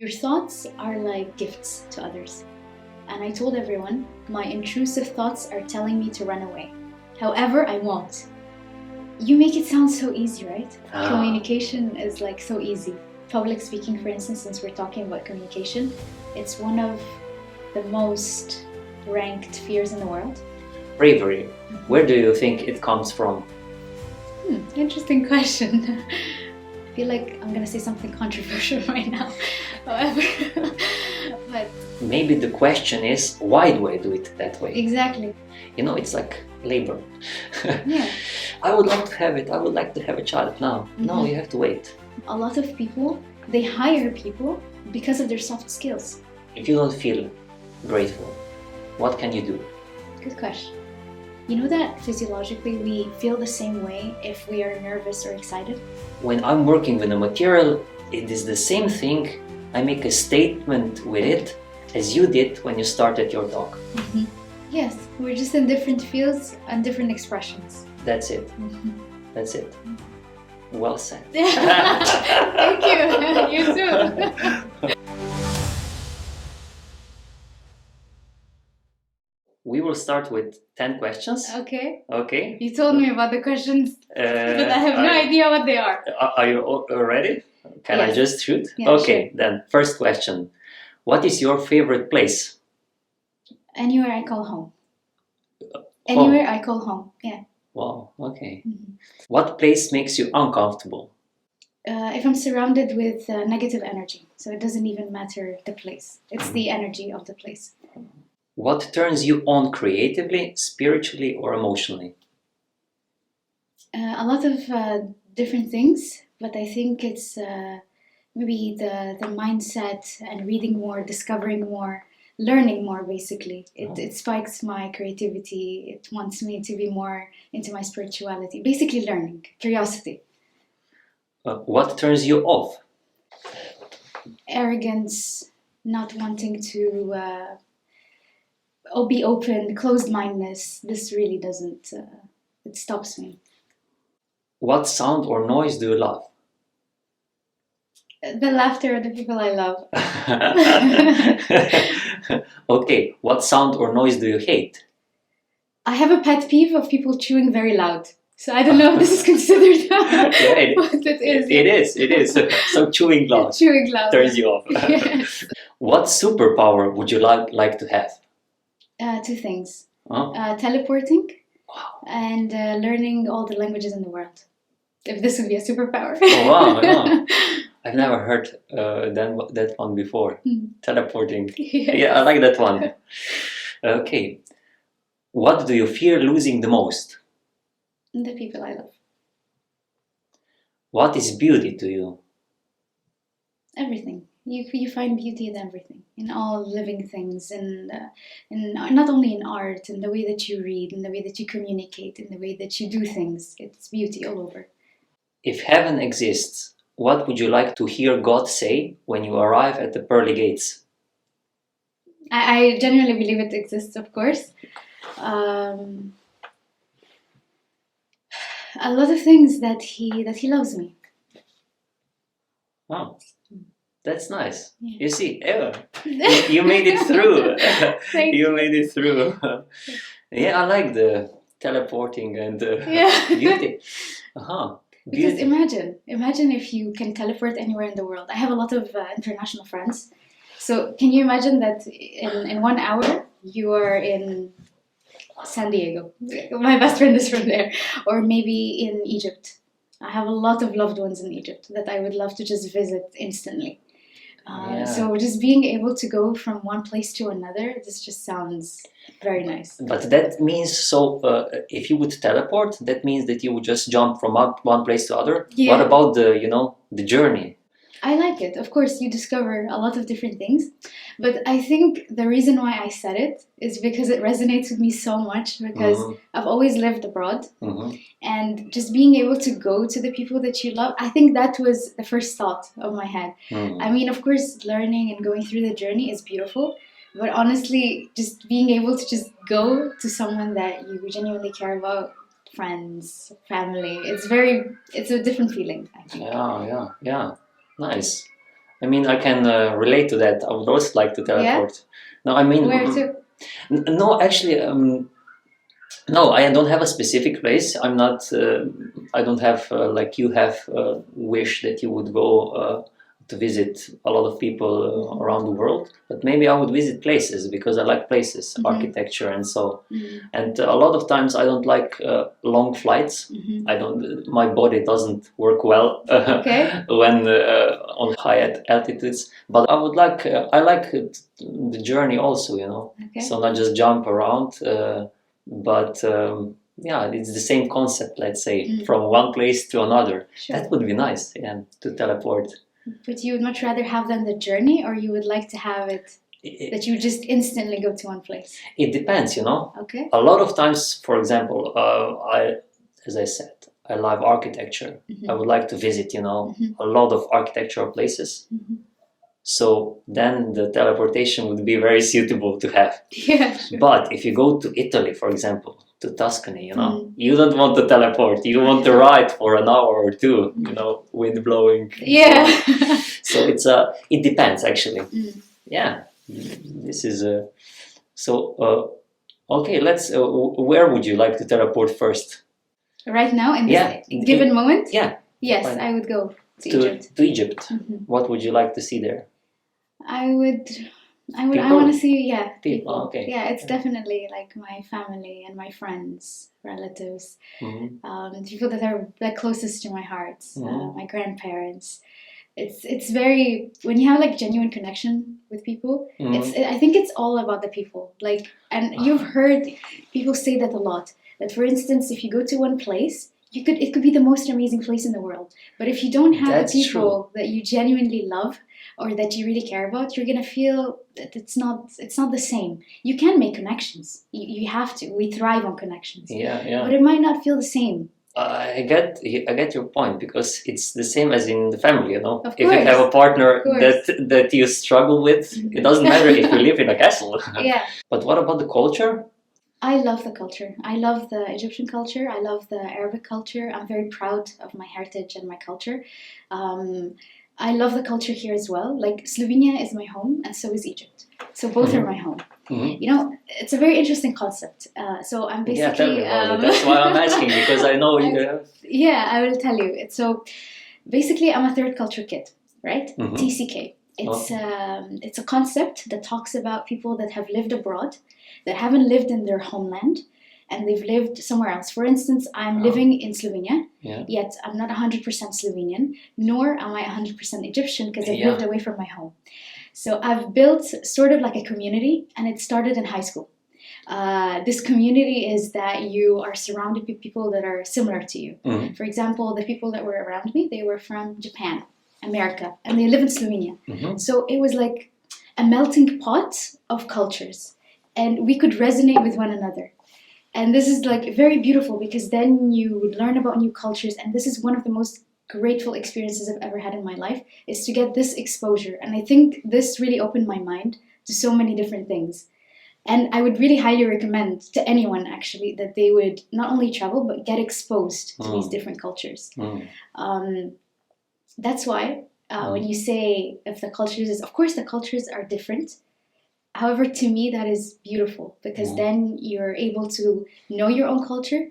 Your thoughts are like gifts to others. And I told everyone, my intrusive thoughts are telling me to run away. However, I won't. You make it sound so easy, right? Communication is like so easy. Public speaking, for instance, since we're talking about communication, it's one of the most ranked fears in the world. Bravery, where do you think it comes from? Interesting question. I feel like I'm gonna say something controversial right now. However, but maybe the question is, why do I do it that way? Exactly. You know, it's like labor. Yeah. I would love to have it. I would like to have a child now. No, you have to wait. A lot of people, they hire people because of their soft skills. If you don't feel grateful, what can you do? Good question. You know that physiologically we feel the same way if we are nervous or excited? When I'm working with a material, it is the same thing. I make a statement with it as you did when you started your talk. Yes, we're just in different fields and different expressions. That's it. That's it. Well said. Thank you. You too. We will start with 10 questions. Okay. Okay. You told me about the questions, but I have no idea what they are. Are you all ready? Can Yes. I just shoot? Yeah, okay, sure. Then first question. What is your favorite place? Anywhere I call home. Anywhere I call home, yeah. Wow, okay. What place makes you uncomfortable? If I'm surrounded with negative energy, so it doesn't even matter the place. It's the energy of the place. What turns you on creatively, spiritually, or emotionally? A lot of different things, but I think it's maybe the mindset and reading more, discovering more, learning more basically. It spikes my creativity. It wants me to be more into my spirituality. Basically learning, curiosity. What turns you off? Arrogance, not wanting to be open, closed-mindedness. This really doesn't, it stops me. What sound or noise do you love? The laughter of the people I love. Okay, what sound or noise do you hate? I have a pet peeve of people chewing very loud. So I don't know if this is considered what it is. It is. So chewing loud turns you off. Yes. What superpower would you like to have? Two things. Teleporting and learning all the languages in the world. If this would be a superpower. Oh, wow, no. I've never heard that one before. Teleporting. Yes. Yeah, I like that one. Okay. What do you fear losing the most? The people I love. What is beauty to you? Everything. You find beauty in everything, in all living things, and in not only in art, in the way that you read, in the way that you communicate, in the way that you do things. It's beauty all over. If heaven exists, what would you like to hear God say when you arrive at the pearly gates? I genuinely believe it exists, of course. A lot of things that he loves me. Wow, that's nice. Yeah. You see, Eva, you made it through. Thank You made it through. Yeah, I like the teleporting and beauty. Because imagine if you can teleport anywhere in the world. I have a lot of international friends. So can you imagine that in 1 hour you are in San Diego? My best friend is from there. Or maybe in Egypt. I have a lot of loved ones in Egypt that I would love to just visit instantly. So just being able to go from one place to another, this just sounds very nice. But that means, if you would teleport, that means that you would just jump from one place to other. Yeah. What about the journey? I like it. Of course, you discover a lot of different things. But I think the reason why I said it is because it resonates with me so much, because I've always lived abroad. And just being able to go to the people that you love, I think that was the first thought of my head. I mean, of course, learning and going through the journey is beautiful. But honestly, just being able to just go to someone that you genuinely care about, friends, family, it's a different feeling, I think. Yeah. Nice. I mean, I can relate to that. I would also like to teleport. No, I mean, where to? No, actually, no, I don't have a specific place. I'm not. I don't have like you have a wish that you would go to visit a lot of people around the world. But maybe I would visit places because I like places, architecture, and so. And a lot of times I don't like long flights. I don't. My body doesn't work well when on high altitudes. But I would like. I like the journey also. You know. So not just jump around. But yeah, it's the same concept, let's say, from one place to another. That would be nice, to teleport. But you would much rather have than the journey, or you would like to have it that you just instantly go to one place? It depends, you know. Okay. A lot of times, for example, as I said, I love architecture. I would like to visit, you know, a lot of architectural places. So then the teleportation would be very suitable to have. Yeah, sure. But if you go to Italy, for example, to Tuscany, you know, you don't want to teleport. You want to ride for an hour or two, you know, wind blowing. Yeah. So it's it depends actually. Yeah, this is okay. Let's. Where would you like to teleport first? Right now, in this given moment? Yeah. Yes, I would go to Egypt. To Egypt. What would you like to see there? I want to see, people. Okay. Yeah, it's definitely like my family and my friends, relatives, people that are like closest to my heart, my grandparents. It's very, when you have like genuine connection with people, I think it's all about the people. Like, and you've heard people say that a lot. That for instance, if you go to one place, it could be the most amazing place in the world. But if you don't have the people that you genuinely love or that you really care about, you're gonna feel that it's not the same. You can make connections. You have to. We thrive on connections. Yeah. But it might not feel the same. I get your point, because it's the same as in the family, you know. Of if course. you have a partner that you struggle with, it doesn't matter if you live in a castle. Yeah. But what about the culture? I love the culture. I love the Egyptian culture. I love the Arabic culture. I'm very proud of my heritage and my culture. I love the culture here as well. Like, Slovenia is my home, and so is Egypt. So both are my home. You know, it's a very interesting concept. So I'm basically... tell me about it. That's why I'm asking, because I know you have... Yeah, I will tell you. So basically, I'm a third culture kid, right? TCK. It's a concept that talks about people that have lived abroad, that haven't lived in their homeland, and they've lived somewhere else. For instance, I'm living in Slovenia, yet I'm not 100% Slovenian, nor am I 100% Egyptian, because I've lived away from my home. So I've built sort of like a community, and it started in high school. This community is that you are surrounded by people that are similar to you. For example, the people that were around me, they were from Japan, America, and they live in Slovenia. So it was like a melting pot of cultures, and we could resonate with one another. And this is like very beautiful, because then you would learn about new cultures, and this is one of the most grateful experiences I've ever had in my life, is to get this exposure. And I think this really opened my mind to so many different things. And I would really highly recommend to anyone, actually, that they would not only travel, but get exposed to these different cultures. That's why when you say if the cultures of course the cultures are different. However, to me, that is beautiful, because then you're able to know your own culture,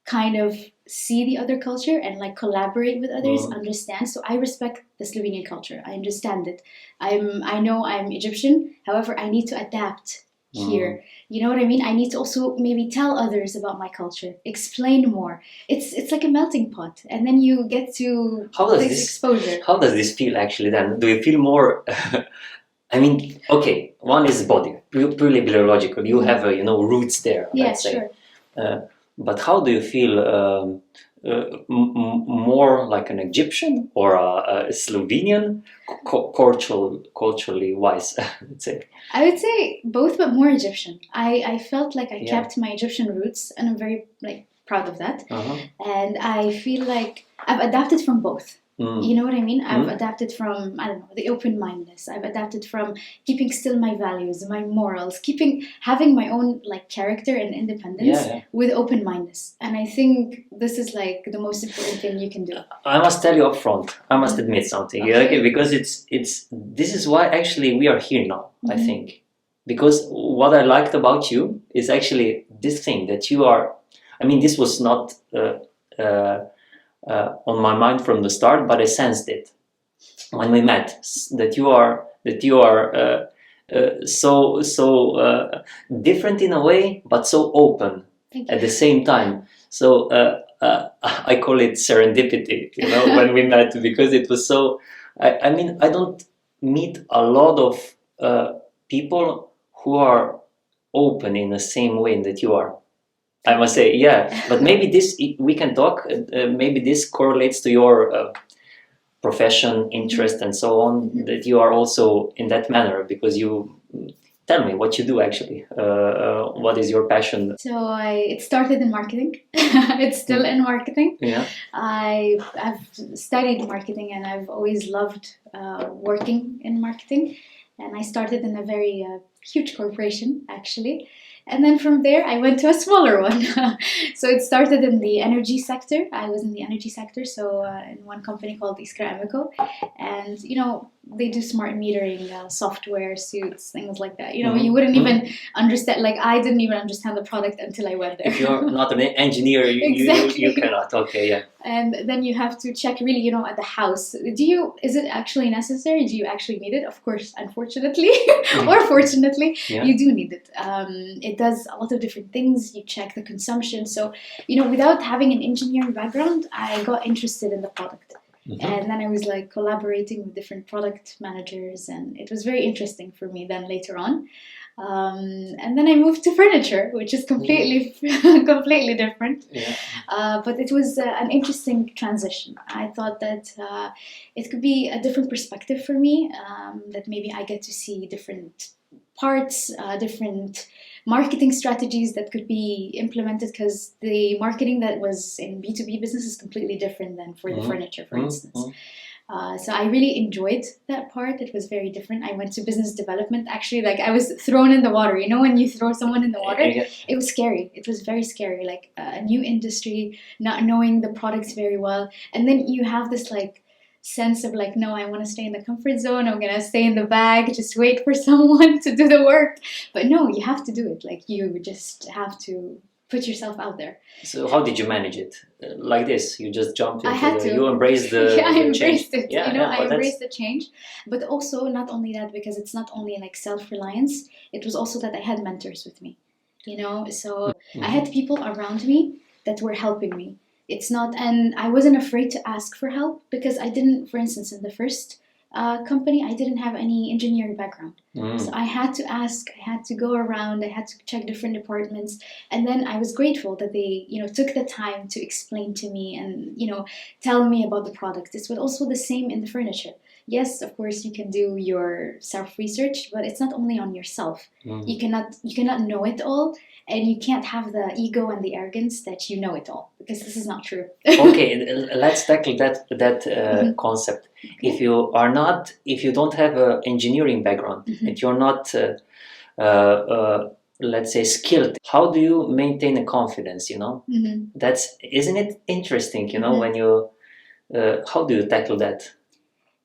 kind of see the other culture, and like collaborate with others, understand. So I respect the Slovenian culture. I understand it. I know I'm Egyptian. However, I need to adapt here. You know what I mean? I need to also maybe tell others about my culture, explain more. It's like a melting pot, and then you get to exposure. How does this feel actually then? Do you feel more... I mean, okay, one is body, purely biological. You have, roots there, let's say. Sure. But how do you feel more like an Egyptian or a Slovenian, culturally wise, let's say? I would say both, but more Egyptian. I felt like I kept my Egyptian roots, and I'm very proud of that. And I feel like I've adapted from both. You know what I mean? I've adapted from, I don't know, the open-mindedness. I've adapted from keeping still my values, my morals, having my own like character and independence with open-mindedness. And I think this is like the most important thing you can do. I must tell you up front, I must admit something, okay? Because this is why actually we are here now, I think. Because what I liked about you is actually this thing that you are, I mean, this was not on my mind from the start, but I sensed it when we met, that you are so different in a way, but so open at the same time. So I call it serendipity, you know, when we met, because it was so. I mean, I don't meet a lot of people who are open in the same way that you are. I must say, yeah. But maybe this we can talk. Maybe this correlates to your profession, interest, and so on. That you are also in that manner, because you tell me what you do actually. What is your passion? So it started in marketing. It's still in marketing. Yeah. I've studied marketing, and I've always loved working in marketing. And I started in a very huge corporation, actually. And then from there, I went to a smaller one. So it started in the energy sector. I was in the energy sector, so in one company called Iskra. And, you know, they do smart metering, software, suits, things like that. You know, you wouldn't even understand, like I didn't even understand the product until I went there. If you're not an engineer, you cannot. Okay, yeah. And then you have to check really, you know, at the house. Is it actually necessary? Do you actually need it? Of course, unfortunately, or fortunately, you do need it. It does a lot of different things. You check the consumption. So, you know, without having an engineering background, I got interested in the product. And then I was like collaborating with different product managers, and it was very interesting for me then later on. And then I moved to furniture, which is completely different. But it was an interesting transition. I thought that it could be a different perspective for me, that maybe I get to see different parts, different marketing strategies that could be implemented, because the marketing that was in B2B business is completely different than for the furniture, for instance. So I really enjoyed that part. It was very different. I went to business development. Actually, like I was thrown in the water. You know, when you throw someone in the water, it was scary. It was very scary. Like a new industry, not knowing the products very well. And then you have this like sense of like, no, I want to stay in the comfort zone. I'm going to stay in the bag, just wait for someone to do the work. But no, you have to do it. Like you just have to put yourself out there. So how did you manage it? Like this, you just jumped into you embraced the I embraced change. it. You know, I embraced the change. But also not only that, because it's not only like self-reliance, it was also that I had mentors with me. You know, so I had people around me that were helping me. It's not, and I wasn't afraid to ask for help, because I didn't, for instance, in the first company, I didn't have any engineering background. So I had to ask, I had to go around, I had to check different departments. And then I was grateful that they, you know, took the time to explain to me and, you know, tell me about the product. This was also the same in the furniture. Yes, of course, you can do your self-research, but it's not only on yourself. You cannot know it all. And you can't have the ego and the arrogance that you know it all, because this is not true. Okay, let's tackle that concept. Okay. If you don't have an engineering background, and you're not, let's say, skilled, how do you maintain a confidence? You know, isn't it interesting? You know, when you, how do you tackle that?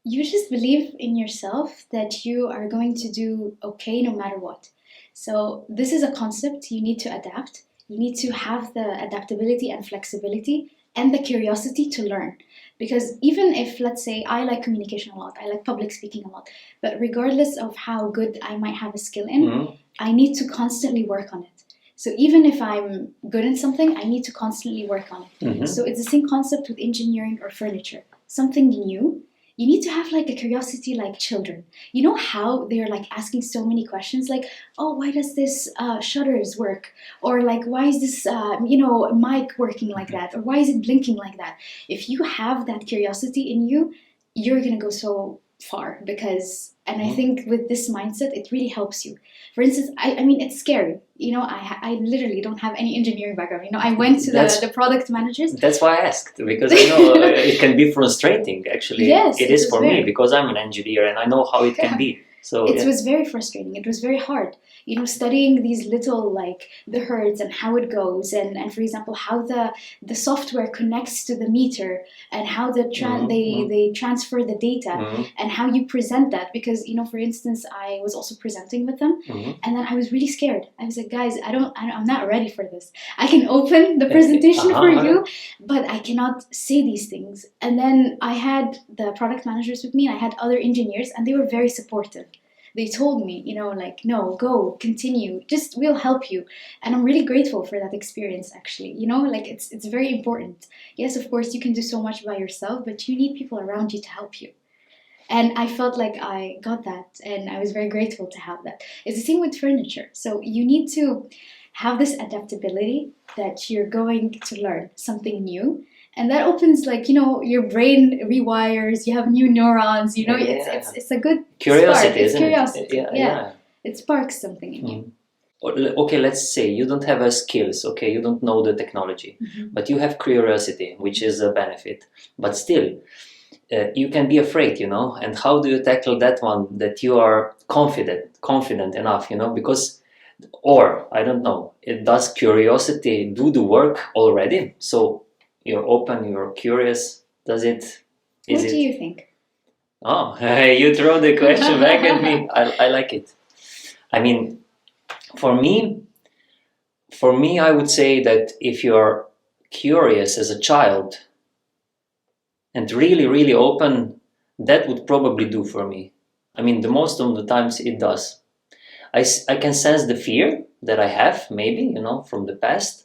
You just believe in yourself that you are going to do okay no matter what. So this is a concept you need to adapt. You need to have the adaptability and flexibility and the curiosity to learn. Because even if, let's say, I like communication a lot, I like public speaking a lot, but regardless of how good I might have a skill in, I need to constantly work on it. So even if I'm good in something, I need to constantly work on it. So it's the same concept with engineering or furniture. Something new. You need to have like a curiosity like children. You know how they're like asking so many questions, like, oh, why does this shutters work? Or like, why is this, mic working like that? Or why is it blinking like that? If you have that curiosity in you, you're going to go so far because, and I think with this mindset, it really helps you. For instance, I mean, it's scary. I literally don't have any engineering background. I went to the product managers. That's why I asked, because I know it can be frustrating, actually. Yes, it is for me, because I'm an engineer and I know how it can be. So it was very frustrating. It was very hard, studying these little, like the hertz and how it goes, and for example, how the software connects to the meter, and how they transfer the data, and how you present that. Because for instance, I was also presenting with them, and then I was really scared. I was like, guys, I'm not ready for this. I can open the presentation for you, but I cannot say these things. And then I had the product managers with me, and I had other engineers, and they were very supportive. They told me, like, no, go, continue, just we'll help you. And I'm really grateful for that experience, actually. Like it's very important. Yes, of course, you can do so much by yourself, but you need people around you to help you. And I felt like I got that, and I was very grateful to have that. It's the same with furniture. So you need to have this adaptability that you're going to learn something new. And that opens, like, your brain rewires, you have new neurons, it's a good curiosity, spark. It's curiosity. Yeah. It sparks something in you. Okay, let's say you don't have skills, okay, you don't know the technology, but you have curiosity, which is a benefit. But still, you can be afraid, and how do you tackle that one, that you are confident enough, because, or, I don't know, does curiosity do the work already? So, you're open, you're curious. What do you think? Oh, you throw the question back at me. I like it. I mean, for me, I would say that if you're curious as a child and really, really open, that would probably do for me. I mean, the most of the times it does. I can sense the fear that I have, maybe, from the past.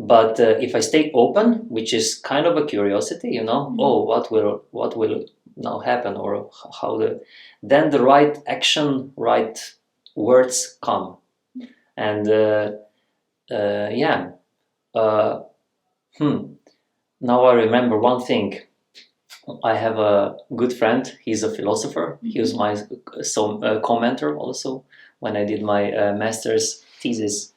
But if I stay open, which is kind of a curiosity, oh, what will now happen, or then the right action, right words come, and Now I remember one thing. I have a good friend. He's a philosopher. He was my commenter also when I did my master's thesis.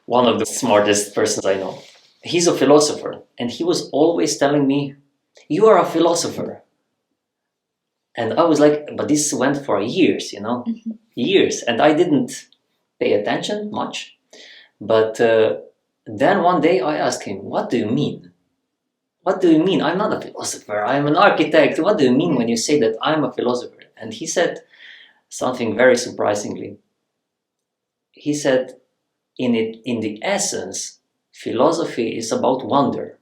One of the smartest persons I know. He's a philosopher, and he was always telling me, "You are a philosopher." And I was like, but this went for years, years, and I didn't pay attention much. But then one day I asked him, "What do you mean? What do you mean? I'm not a philosopher. I'm an architect. What do you mean when you say that I'm a philosopher?" And he said something very surprisingly. He said, in the essence, philosophy is about wonder.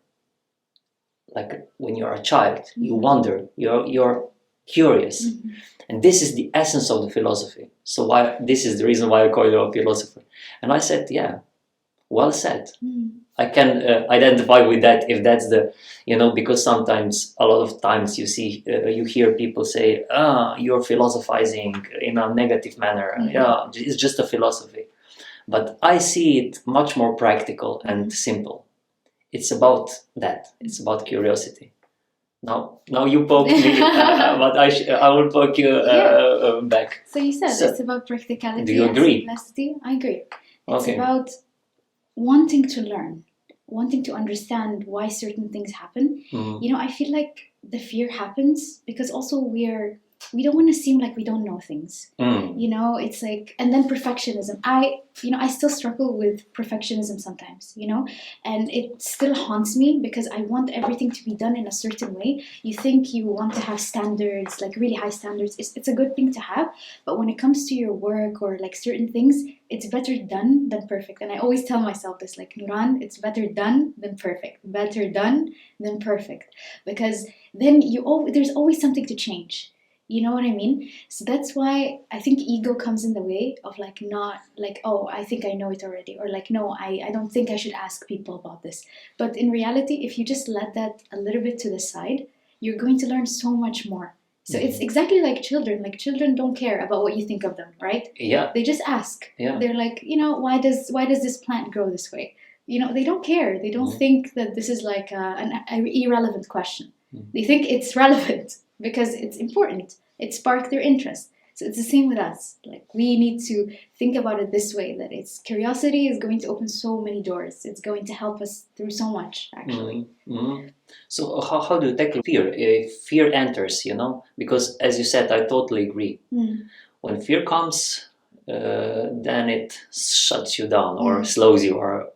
Like when you're a child, you wonder, you're curious. And this is the essence of the philosophy. So this is the reason why I call you a philosopher. And I said, yeah, well said. I can identify with that if that's the, because sometimes, a lot of times you hear people say, you're philosophizing in a negative manner. Yeah, it's just a philosophy. But I see it much more practical and simple. It's about that. It's about curiosity. Now you poke me, but I will poke you back. So you said it's about practicality. Do you agree? Simplicity. I agree. It's about wanting to learn, wanting to understand why certain things happen. I feel like the fear happens because also we don't want to seem like we don't know things. It's like, and then perfectionism. I still struggle with perfectionism sometimes, and it still haunts me because I want everything to be done in a certain way. You think you want to have standards, like really high standards. It's a good thing to have, but when it comes to your work or like certain things, it's better done than perfect. And I always tell myself this, like, Nouran, it's better done than perfect. Better done than perfect. Because then there's always something to change. You know what I mean? So that's why I think ego comes in the way of like not like, oh, I think I know it already, or like, no, I don't think I should ask people about this. But in reality, if you just let that a little bit to the side, you're going to learn so much more. So it's exactly like children. Like children don't care about what you think of them, right? Yeah. They just ask. Yeah. They're like, why does this plant grow this way? They don't care. They don't think that this is like an irrelevant question. They think it's relevant because it's important. it sparked their interest. So it's the same with us. Like, we need to think about it this way, that it's curiosity is going to open so many doors. It's going to help us through so much, actually. So how do you tackle fear? If fear enters, because as you said, I totally agree. When fear comes, then it shuts you down or slows you. Or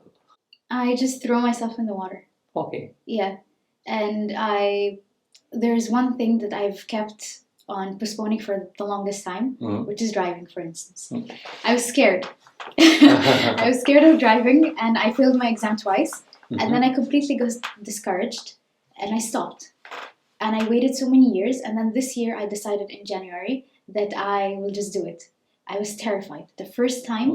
I just throw myself in the water. Okay. Yeah. And there's one thing that I've kept on postponing for the longest time, which is driving, for instance. I was scared. I was scared of driving, and I failed my exam twice. And then I completely got discouraged, and I stopped. And I waited so many years, and then this year I decided in January that I will just do it. I was terrified. The first time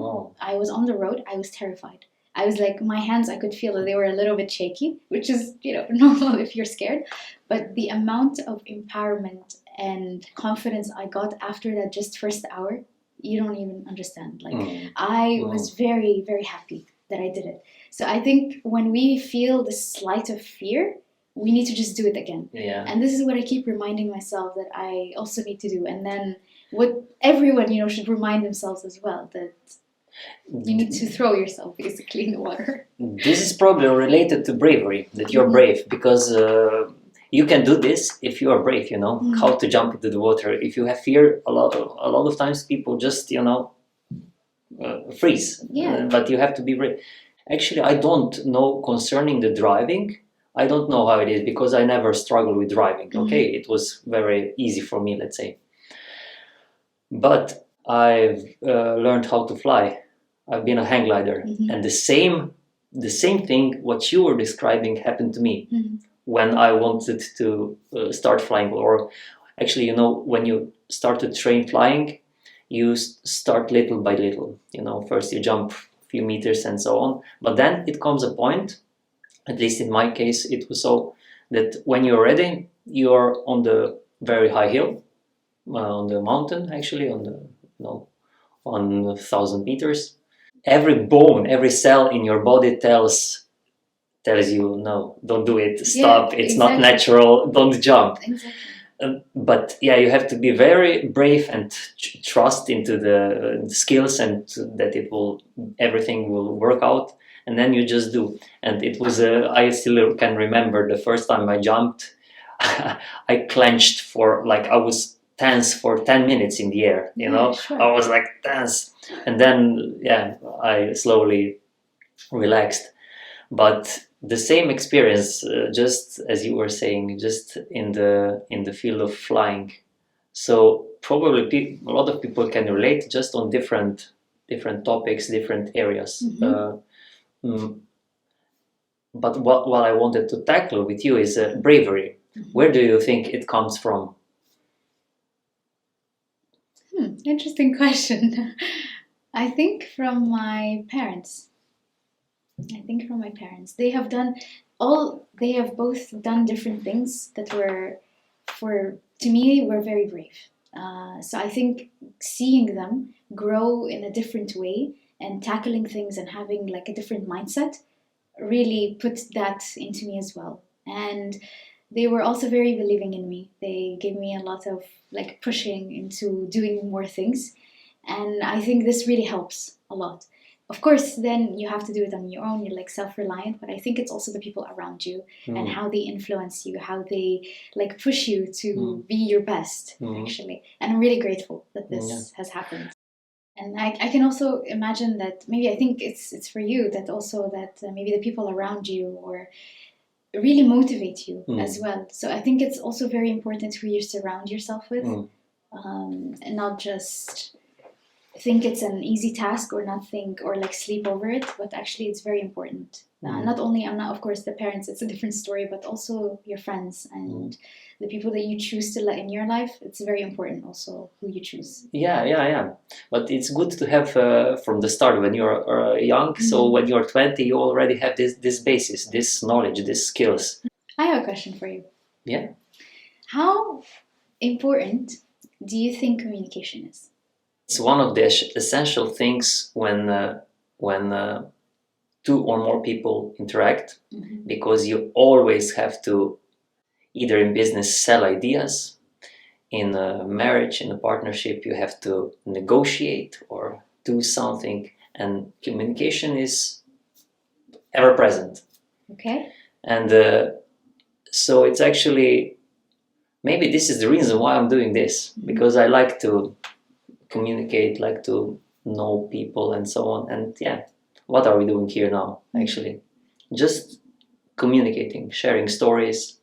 I was on the road, I was terrified. I was like, my hands, I could feel that they were a little bit shaky, which is, normal if you're scared. But the amount of empowerment and confidence I got after that just first hour, you don't even understand. Like, I was very, very happy that I did it. So I think when we feel the slight of fear, we need to just do it again. Yeah. And this is what I keep reminding myself that I also need to do. And then what everyone, should remind themselves as well, that you need to throw yourself basically in the water. This is probably related to bravery, that you're brave, because you can do this if you are brave, how to jump into the water. If you have fear, a lot of times people just, freeze. Yeah. But you have to be brave. Actually, I don't know concerning the driving. I don't know how it is, because I never struggled with driving. Okay, it was very easy for me, let's say. But I've learned how to fly. I've been a hang glider, and the same thing what you were describing happened to me when I wanted to start flying. Or actually, when you start to train flying, you start little by little. First you jump a few meters and so on, but then it comes a point. At least in my case, it was so that when you're ready, you're on the very high hill, on the mountain, actually, on 1,000 meters. Every bone, every cell in your body tells you, no, don't do it, stop, it's not natural, don't jump. Exactly. But yeah, you have to be very brave and trust into the skills, and that everything will work out. And then you just do. And it was, I still can remember the first time I jumped, I clenched I was tense for 10 minutes in the air, Sure. I was like tense. And then, I slowly relaxed. But the same experience, just as you were saying, just in the field of flying. So probably a lot of people can relate just on different topics, different areas. But what I wanted to tackle with you is bravery. Where do you think it comes from? Interesting question. I think from my parents. They have both done different things that to me, were very brave. So I think seeing them grow in a different way and tackling things and having like a different mindset really put that into me as well. And they were also very believing in me. They gave me a lot of like pushing into doing more things. And I think this really helps a lot. Of course, then you have to do it on your own. You're like self-reliant, but I think it's also the people around you and how they influence you, how they like push you to be your best, actually. And I'm really grateful that this has happened. And I can also imagine that maybe I think it's for you that also that maybe the people around you or really motivate you as well. So I think it's also very important who you surround yourself with, and not just think it's an easy task or not think or like sleep over it, but actually it's very important. Not only, of course, the parents, it's a different story, but also your friends and the people that you choose to let in your life. It's very important also who you choose. Yeah. But it's good to have from the start when you're young. So when you're 20, you already have this basis, this knowledge, these skills. I have a question for you. Yeah. How important do you think communication is? It's one of the essential things when two or more people interact, because you always have to, either in business, sell ideas, in a marriage, in a partnership, you have to negotiate or do something, and communication is ever present. Okay. And so it's actually, maybe this is the reason why I'm doing this, because I like to communicate, like to know people and so on. And yeah, what are we doing here now? Actually, just communicating, sharing stories,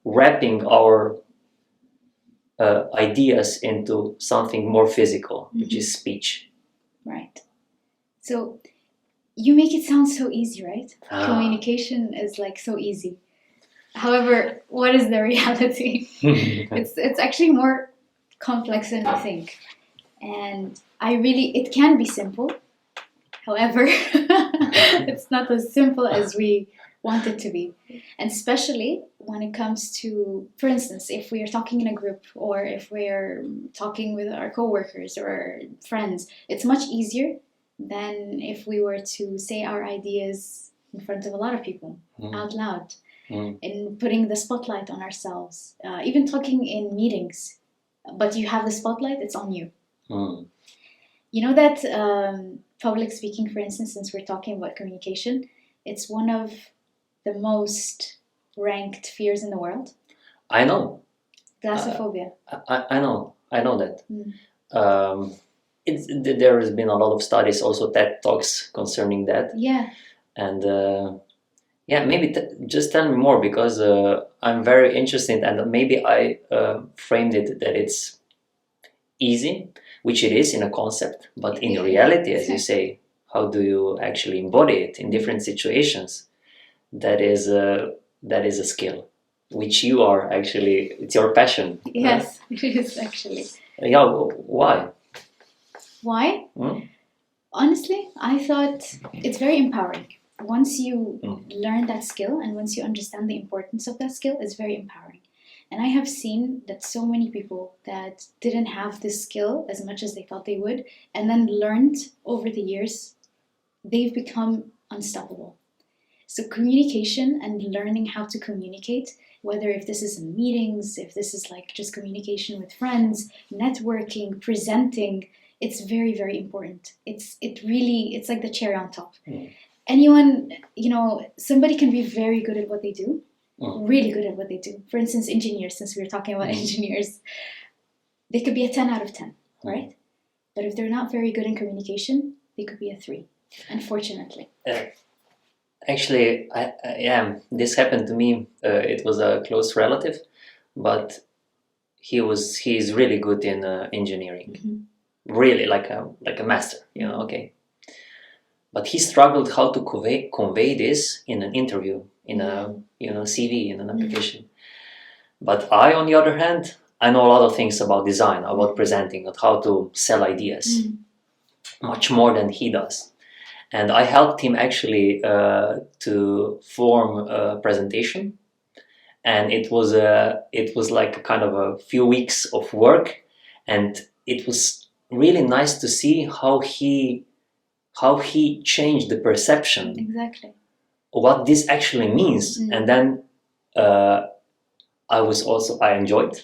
wrapping our ideas into something more physical, which is speech. Right. So you make it sound so easy, right? Communication is like so easy. However, what is the reality? It's actually more complex than you think. And it can be simple. However, it's not as simple as we want it to be. And especially when it comes to, for instance, if we are talking in a group or if we're talking with our coworkers or our friends, it's much easier than if we were to say our ideas in front of a lot of people out loud. And putting the spotlight on ourselves, even talking in meetings, but you have the spotlight, it's on you. You know that public speaking, for instance, since we're talking about communication, it's one of the most ranked fears in the world. I know. Glossophobia. I know that. There has been a lot of studies, also TED Talks concerning that. Yeah. And maybe just tell me more, because I'm very interested, and maybe I framed it that it's easy, which it is in a concept, but in reality, as you say, how do you actually embody it in different situations? That is a skill, which you are actually, it's your passion. Yes, it is actually. Yeah, why? Why? Honestly, I thought it's very empowering. Once you learn that skill and once you understand the importance of that skill, it's very empowering. And I have seen that so many people that didn't have this skill as much as they thought they would, and then learned over the years, they've become unstoppable. So communication and learning how to communicate, whether if this is in meetings, if this is like just communication with friends, networking, presenting, it's very, very important. It's like the cherry on top. Anyone, somebody can be very good at what they do, really good at what they do. For instance, engineers, since we were talking about engineers, they could be a 10 out of 10, right? But if they're not very good in communication, they could be a 3, unfortunately. Actually, this happened to me. It was a close relative, but he's really good in engineering, really like a master, okay. But he struggled how to convey this in an interview, in a CV, in an application. But I, on the other hand, I know a lot of things about design, about presenting, about how to sell ideas, much more than he does. And I helped him actually to form a presentation, and it was like a kind of a few weeks of work, and it was really nice to see how he changed the perception. Exactly. What this actually means, and then I enjoyed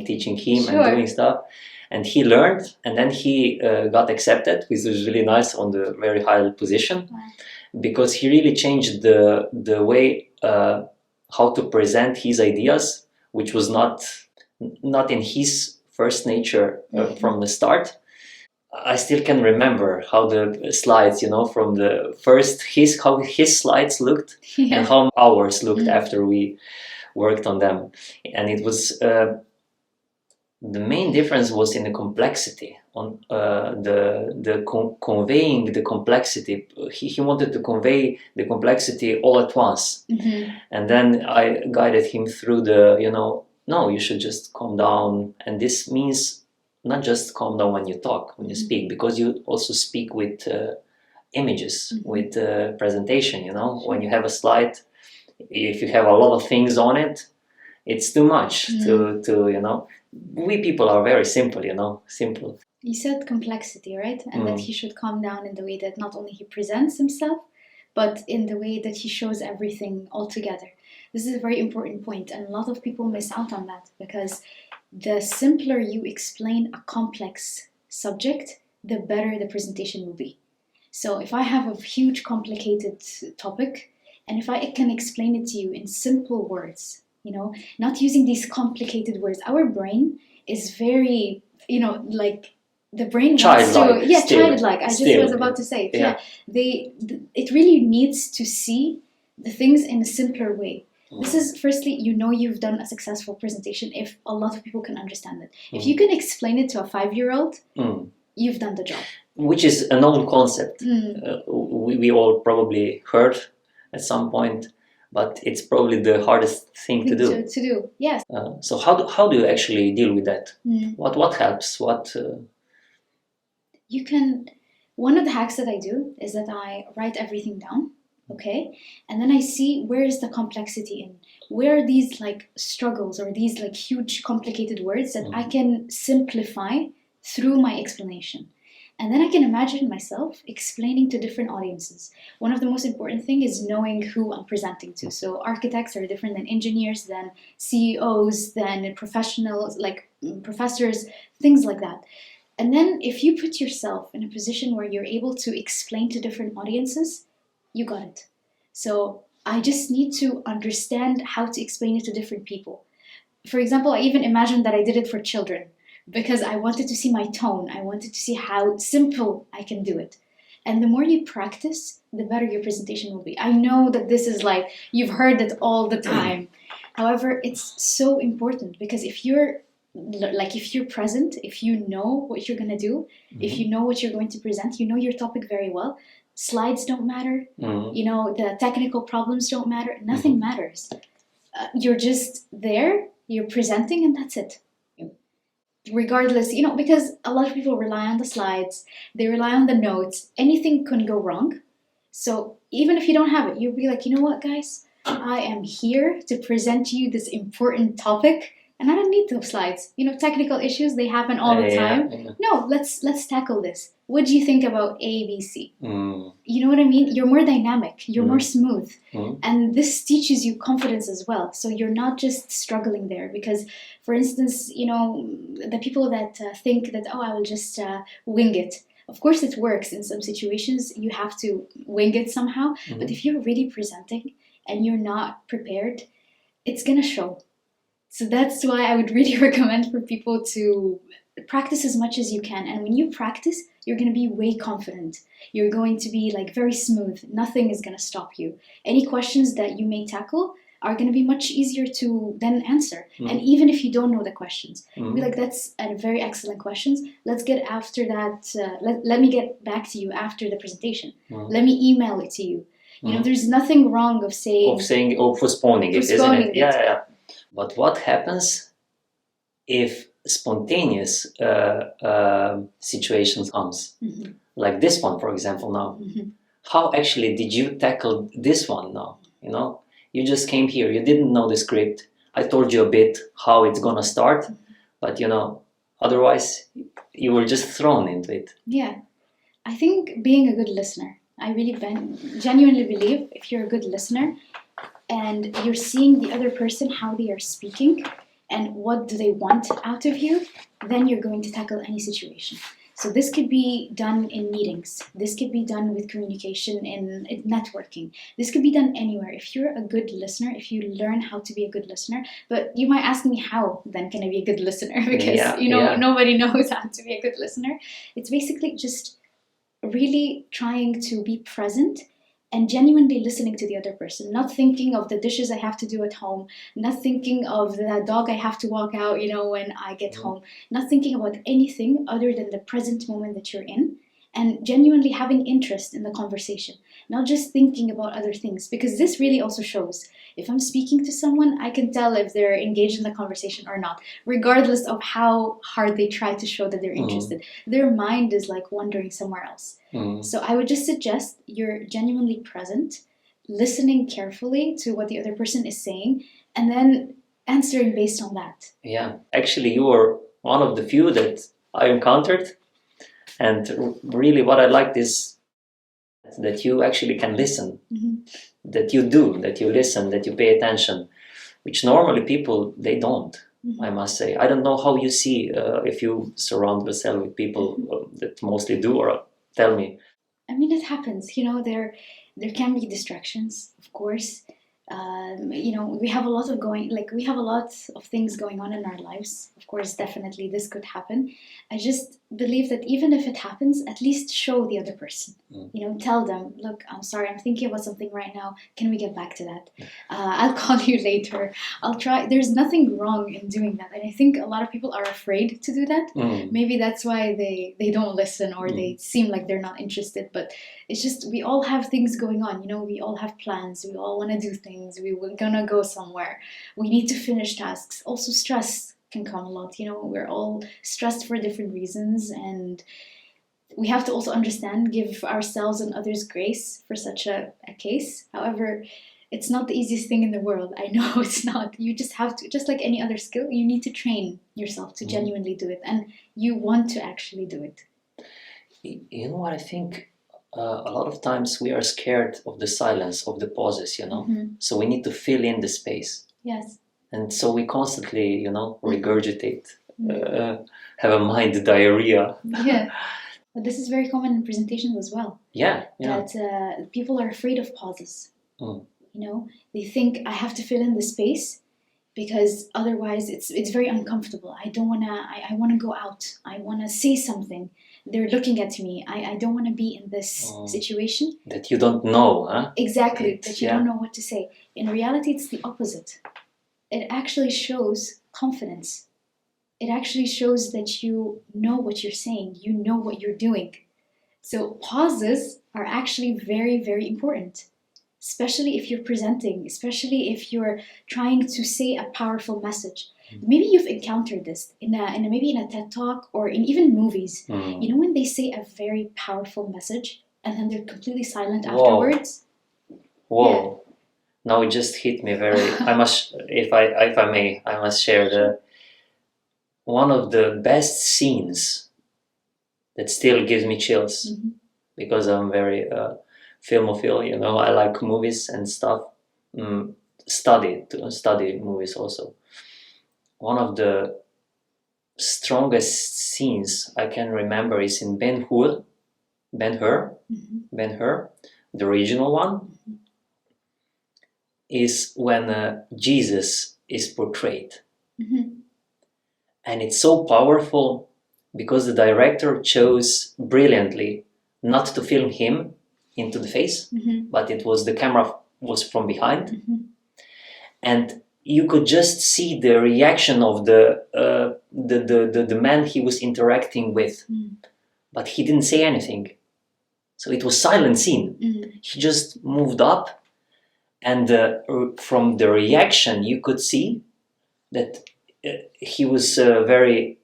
teaching him and doing stuff. And he learned, and then he got accepted, which was really nice, on the very high position, because he really changed the way how to present his ideas, which was not in his first nature from the start. I still can remember how the slides, from the first, how his slides looked and how ours looked after we worked on them, and it was. The main difference was in the complexity, on conveying the complexity. He wanted to convey the complexity all at once, and then I guided him through no, you should just calm down, and this means not just calm down when you talk, when you speak, because you also speak with images, with presentation. When you have a slide, if you have a lot of things on it, it's too much to. We people are very simple, simple. You said complexity, right? And that he should calm down in the way that not only he presents himself, but in the way that he shows everything all together. This is a very important point, and a lot of people miss out on that, because the simpler you explain a complex subject, the better the presentation will be. So if I have a huge complicated topic, and if I can explain it to you in simple words, not using these complicated words, our brain is very, like the brain wants to, childlike. I just was about to say it. It really needs to see the things in a simpler way. This is, firstly, you've done a successful presentation if a lot of people can understand it. If you can explain it to a 5-year-old, you've done the job. Which is a known concept. We all probably heard at some point, but it's probably the hardest thing to do. To do, yes. So how do you actually deal with that? What helps? You can. One of the hacks that I do is that I write everything down. Okay, and then I see where is the complexity in, where are these like struggles or these like huge complicated words that I can simplify through my explanation. And then I can imagine myself explaining to different audiences. One of the most important things is knowing who I'm presenting to. So architects are different than engineers, than CEOs, than professionals, like professors, things like that. And then if you put yourself in a position where you're able to explain to different audiences, you got it. So I just need to understand how to explain it to different people. For example, I even imagined that I did it for children because I wanted to see my tone. I wanted to see how simple I can do it. And the more you practice, the better your presentation will be. I know that this is like, you've heard it all the time. However, it's so important because if you're present, if you know what you're going to do, if you know what you're going to present, you know your topic very well, slides don't matter, the technical problems don't matter, nothing matters. You're just there, you're presenting, and that's it. Regardless, because a lot of people rely on the slides, they rely on the notes, anything can go wrong. So even if you don't have it, you'll be like, you know what, guys, I am here to present you this important topic, and I don't need those slides. Technical issues, they happen all the time. Yeah. No, let's tackle this. What do you think about A, B, C? You know what I mean? You're more dynamic. You're more smooth. And this teaches you confidence as well. So you're not just struggling there. Because, for instance, the people that think that, I will just wing it. Of course, it works. In some situations, you have to wing it somehow. But if you're really presenting and you're not prepared, it's going to show. So that's why I would really recommend for people to practice as much as you can. And when you practice, you're going to be way confident. You're going to be like very smooth. Nothing is going to stop you. Any questions that you may tackle are going to be much easier to then answer. And even if you don't know the questions, be like, that's a very excellent questions. Let's get after that. Let me get back to you after the presentation. Let me email it to you. There's nothing wrong of postponing it, isn't it? Yeah. But what happens if spontaneous situation comes? Like this one, for example, now. How actually did you tackle this one now? You just came here, you didn't know the script. I told you a bit how it's gonna start, but otherwise you were just thrown into it. Yeah, I think being a good listener, I really genuinely believe if you're a good listener, and you're seeing the other person, how they are speaking, and what do they want out of you, then you're going to tackle any situation. So this could be done in meetings. This could be done with communication in networking. This could be done anywhere. If you're a good listener, if you learn how to be a good listener, but you might ask me how then can I be a good listener? Because, nobody knows how to be a good listener. It's basically just really trying to be present and genuinely listening to the other person, not thinking of the dishes I have to do at home, not thinking of the dog I have to walk out, when I get home, not thinking about anything other than the present moment that you're in, and genuinely having interest in the conversation, not just thinking about other things, because this really also shows. If I'm speaking to someone, I can tell if they're engaged in the conversation or not, regardless of how hard they try to show that they're interested. Their mind is like wandering somewhere else. So I would just suggest you're genuinely present, listening carefully to what the other person is saying, and then answering based on that. Yeah, actually you were one of the few that I encountered. And really what I liked is that you actually can listen, that you listen, that you pay attention, which normally people, they don't. I must say. I don't know how you see if you surround yourself with people that mostly do, or tell me. I mean, it happens. There can be distractions, of course. We have a lot of things going on in our lives. Of course, definitely this could happen. I just believe that even if it happens, at least show the other person. Tell them, look, I'm sorry, I'm thinking about something right now. Can we get back to that? I'll call you later. I'll try. There's nothing wrong in doing that. And I think a lot of people are afraid to do that. Maybe that's why they don't listen, or they seem like they're not interested. But it's just, we all have things going on. We all have plans. We all want to do things. We're gonna go somewhere. We need to finish tasks. Also, stress can come a lot. We're all stressed for different reasons, and we have to also understand, give ourselves and others grace for such a case. However, it's not the easiest thing in the world. I know it's not. You just have to, just like any other skill, you need to train yourself to genuinely do it, and you want to actually do it. You know what I think? A lot of times we are scared of the silence, of the pauses, So we need to fill in the space. Yes. And so we constantly, regurgitate, have a mind diarrhea. Yeah. But this is very common in presentations as well. Yeah. That people are afraid of pauses. They think, I have to fill in the space because otherwise it's very uncomfortable. I want to go out. I want to say something. They're looking at me. I don't want to be in this situation. That you don't know, huh? Exactly, that you don't know what to say. In reality, it's the opposite. It actually shows confidence. It actually shows that you know what you're saying. You know what you're doing. So pauses are actually very, very important. Especially if you're presenting, especially if you're trying to say a powerful message. Maybe you've encountered this maybe in a TED Talk or in even movies. When they say a very powerful message and then they're completely silent afterwards. Whoa. Yeah. Now it just hit me very. I must, if I may, I must share one of the best scenes that still gives me chills because I'm very filmophile. I like movies and stuff. Study movies also. One of the strongest scenes I can remember is in Ben-Hur, Ben-Hur, the original one, is when Jesus is portrayed. And it's so powerful because the director chose brilliantly not to film him into the face, but the camera was from behind. And you could just see the reaction of the man he was interacting with, but he didn't say anything. So it was silent scene. He just moved up, and from the reaction you could see that he was very.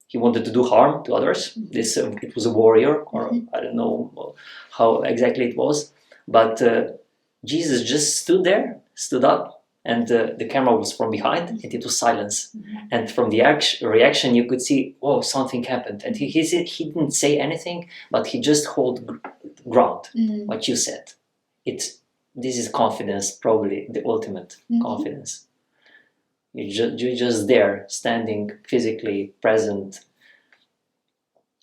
He wanted to do harm to others. It was a warrior, or I don't know how exactly it was, but Jesus just stood up, and the camera was from behind, and it was silence. And from the reaction, you could see, oh, something happened. And he didn't say anything, but he just held ground. What you said, this is confidence, probably the ultimate confidence. You're just there, standing physically present,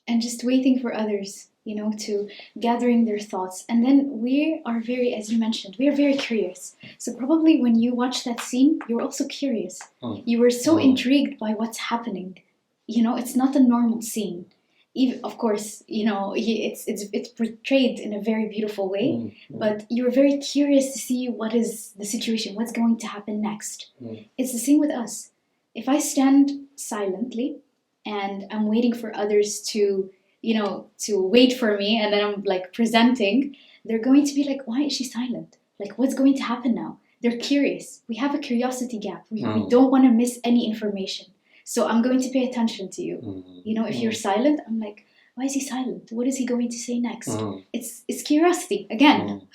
and just waiting for others, to gathering their thoughts. And then we are very, as you mentioned, we are very curious. So probably when you watch that scene, you're also curious. You were so intrigued by what's happening. It's not a normal scene. Even, of course, it's portrayed in a very beautiful way, but you're very curious to see what is the situation, what's going to happen next. It's the same with us. If I stand silently and I'm waiting for others to wait for me, and then I'm like presenting, they're going to be like, why is she silent? Like, what's going to happen now? They're curious. We have a curiosity gap. We don't want to miss any information. So I'm going to pay attention to you. If you're silent, I'm like, why is he silent? What is he going to say next? It's curiosity again.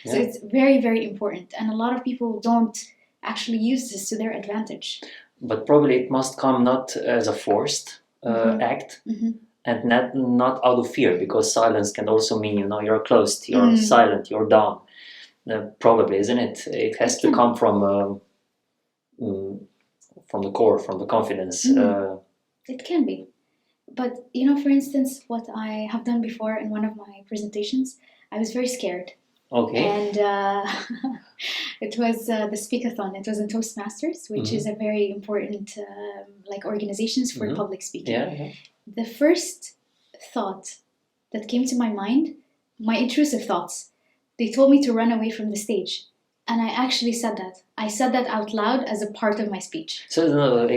So it's very, very important. And a lot of people don't actually use this to their advantage. But probably it must come not as a forced act, and not out of fear, because silence can also mean, you're closed, you're silent, you're down. Probably, isn't it? It has to come from mm, from the core, from the confidence. It can be. But, for instance, what I have done before in one of my presentations, I was very scared. Okay. And it was the Speakathon. It was in Toastmasters, which is a very important organizations for public speaking. Yeah. The first thought that came to my mind, my intrusive thoughts, they told me to run away from the stage. And I actually said that. I said that out loud as a part of my speech. So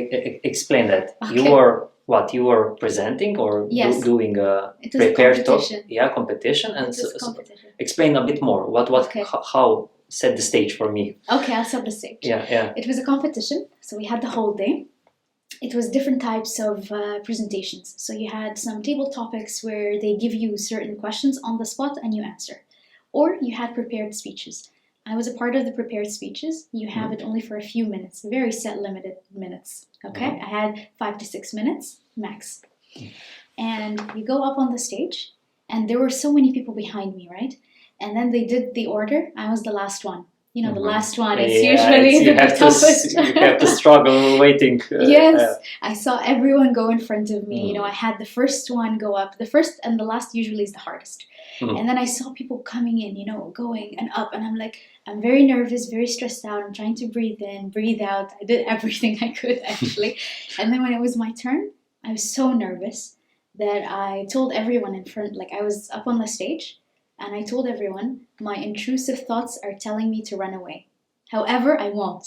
explain that. Okay. You were what? You were presenting or Yes. doing a It was prepared talk? competition. Yeah, competition. And It was competition. Explain a bit more. Okay. How set the stage for me? Okay, I'll set the stage. Yeah. It was a competition, so we had the whole day. It was different types of presentations. So you had some table topics where they give you certain questions on the spot and you answer. Or you had prepared speeches. I was a part of the prepared speeches. You have it only for a few minutes, very set limited minutes. Okay, I had 5 to 6 minutes max. And you go up on the stage, and there were so many people behind me, right? And then they did the order. I was the last one. The last one is usually the toughest. You have to struggle waiting. Yes, I saw everyone go in front of me. I had the first one go up. The first and the last usually is the hardest. And then I saw people coming in, going and up. And I'm like, I'm very nervous, very stressed out. I'm trying to breathe in, breathe out. I did everything I could, actually. And then when it was my turn, I was so nervous that I told everyone in front, I was up on the stage. And I told everyone, my intrusive thoughts are telling me to run away. However, I won't.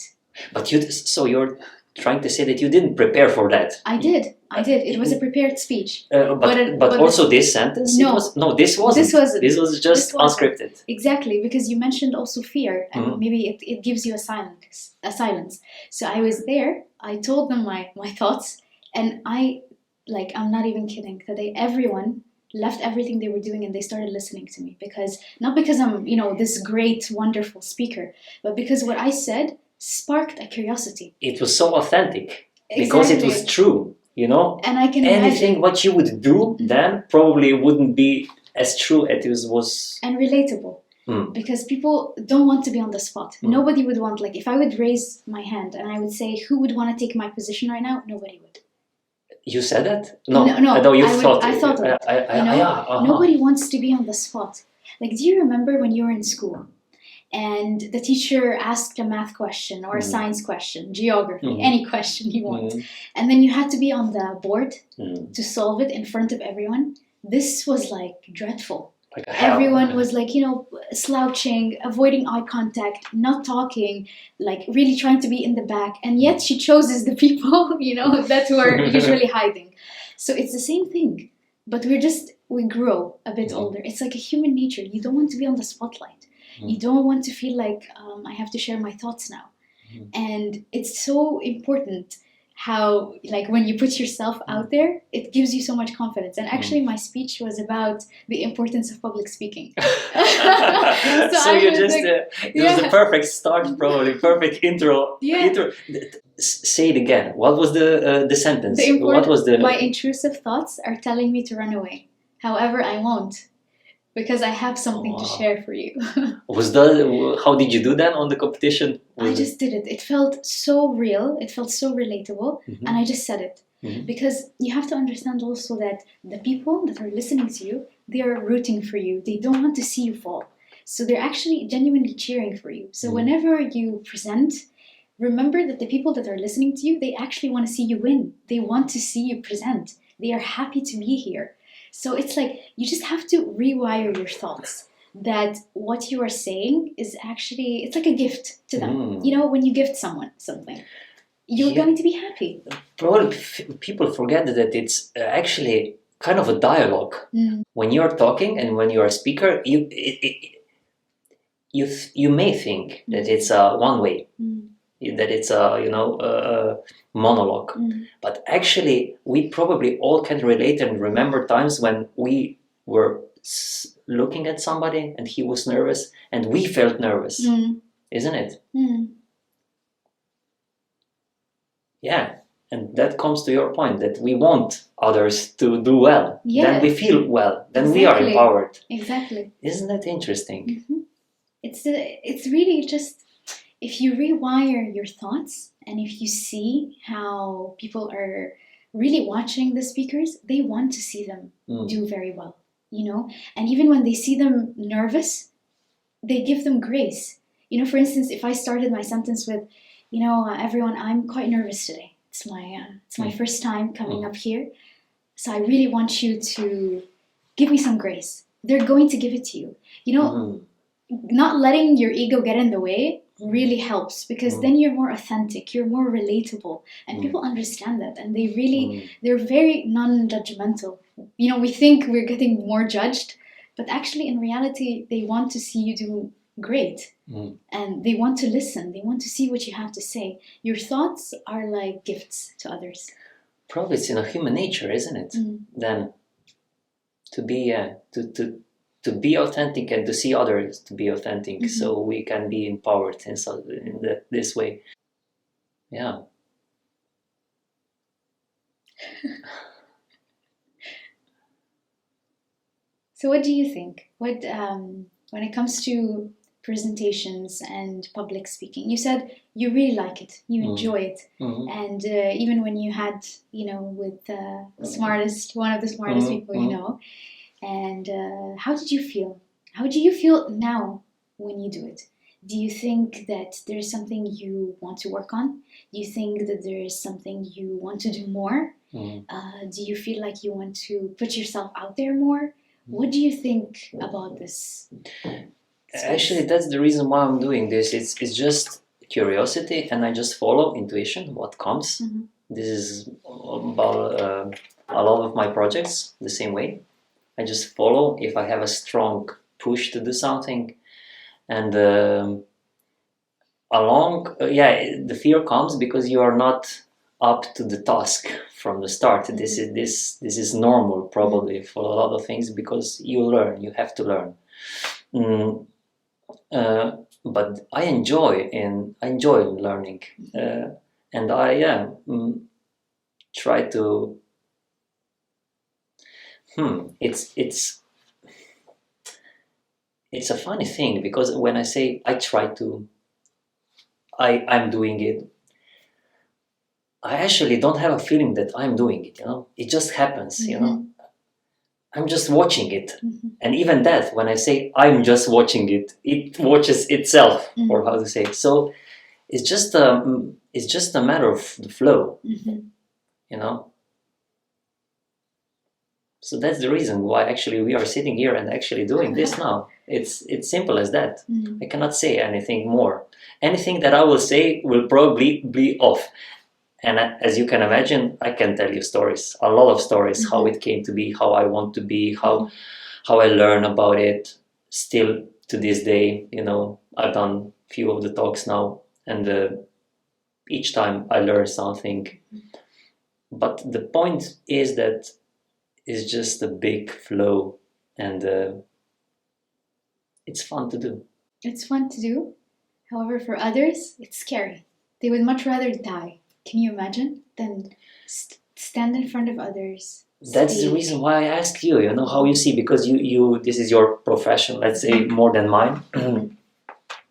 But you're trying to say that you didn't prepare for that. I did. It was a prepared speech. But also this sentence? No. This wasn't. This was just unscripted. Exactly, because you mentioned also fear, and maybe it gives you a silence. So I was there, I told them my thoughts, and I'm not even kidding, today everyone left everything they were doing and they started listening to me, not because I'm, this great, wonderful speaker, but because what I said sparked a curiosity. It was so authentic because it was true, And I can anything what you would do then probably wouldn't be as true as it was. And relatable. Because people don't want to be on the spot. Nobody would want, if I would raise my hand and I would say, who would want to take my position right now? Nobody would. You said that? No. I thought of it. Nobody wants to be on the spot. Do you remember when you were in school and the teacher asked a math question or a science question, geography, any question you want, and then you had to be on the board to solve it in front of everyone? This was dreadful. Everyone was slouching, avoiding eye contact, not talking, really trying to be in the back, and yet she chooses the people that who are usually hiding. So it's the same thing, but we grow a bit older. It's like a human nature. You don't want to be on the spotlight. You don't want to feel I have to share my thoughts now. And it's so important how when you put yourself out there, it gives you so much confidence. And actually my speech was about the importance of public speaking. So you just it was the perfect start, probably perfect intro. Say it again. What was the sentence? What was my intrusive thoughts are telling me to run away. However, I won't, because I have something to share for you. How did you do that on the competition? I just did it. It felt so real. It felt so relatable. And I just said it. Because you have to understand also that the people that are listening to you, they are rooting for you. They don't want to see you fall. So they're actually genuinely cheering for you. So whenever you present, remember that the people that are listening to you, they actually want to see you win. They want to see you present. They are happy to be here. So it's you just have to rewire your thoughts that what you are saying is actually, it's like a gift to them. When you gift someone something, you're going to be happy. Probably people forget that it's actually kind of a dialogue. When you're talking and when you're a speaker, you may think that it's one way, that it's a monologue. But actually, we probably all can relate and remember times when we were looking at somebody and he was nervous and we felt nervous, isn't it? Yeah, and that comes to your point that we want others to do well. Then we feel well. Then we are empowered. Exactly. Isn't that interesting? It's really just if you rewire your thoughts and if you see how people are really watching the speakers, they want to see them do very well, you know? And even when they see them nervous, they give them grace. You know, for instance, if I started my sentence with, you know, everyone, I'm quite nervous today. It's my first time coming up here. So I really want you to give me some grace. They're going to give it to you. You know, not letting your ego get in the way really helps, because then you're more authentic, you're more relatable, and people understand that, and they're very non-judgmental. You know, we think we're getting more judged, but actually in reality they want to see you do great, and they want to listen, they want to see what you have to say. Your thoughts are like gifts to others. Probably it's in a human nature, isn't it? Then to be to be authentic and to see others to be authentic, so we can be empowered in this way. Yeah. So what do you think? What when it comes to presentations and public speaking, you said you really like it, you enjoy it, and even when you had, you know, with one of the smartest people you know, and how did you feel? How do you feel now when you do it? Do you think that there's something you want to work on? Do you think that there is something you want to do more? Do you feel like you want to put yourself out there more? What do you think about this space? Actually, that's the reason why I'm doing this. It's just curiosity, and I just follow intuition, what comes. This is about a lot of my projects the same way. I just follow if I have a strong push to do something, and the fear comes because you are not up to the task from the start. This is normal probably for a lot of things, because you have to learn. But I enjoy learning, and I try to. It's a funny thing, because when I say I try to, I'm doing it, I actually don't have a feeling that I'm doing it, you know? It just happens, you know? I'm just watching it. And even that, when I say I'm just watching it, it watches itself, or how to say it. So it's just a matter of the flow, you know? So that's the reason why actually we are sitting here and actually doing this now. It's simple as that. I cannot say anything more. Anything that I will say will probably be off. And as you can imagine, I can tell you stories, a lot of stories, how it came to be, how I want to be, how I learn about it. Still to this day, you know, I've done a few of the talks now, and each time I learn something. But the point is that it's just a big flow, and it's fun to do. It's fun to do. However, for others, it's scary. They would much rather die. Can you imagine? Than stand in front of others. That's the reason why I asked you, you know, how you see, because you this is your profession, let's say, more than mine.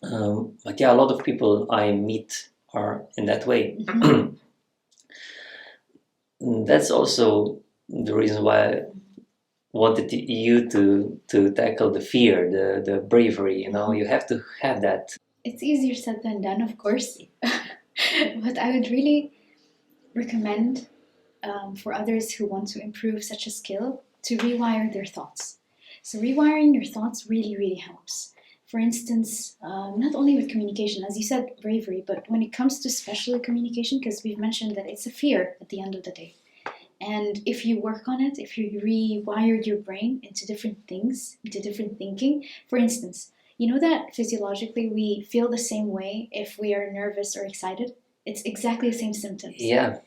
But yeah, a lot of people I meet are in that way. That's also the reason why I wanted you to tackle the fear, the bravery, you know, you have to have that. It's easier said than done, of course. But I would really recommend for others who want to improve such a skill to rewire their thoughts. So rewiring your thoughts really, really helps. For instance, not only with communication, as you said, bravery, but when it comes to especially communication, because we've mentioned that it's a fear at the end of the day. And if you work on it, if you rewired your brain into different things, into different thinking, for instance, you know that physiologically we feel the same way if we are nervous or excited? It's exactly the same symptoms. Yeah.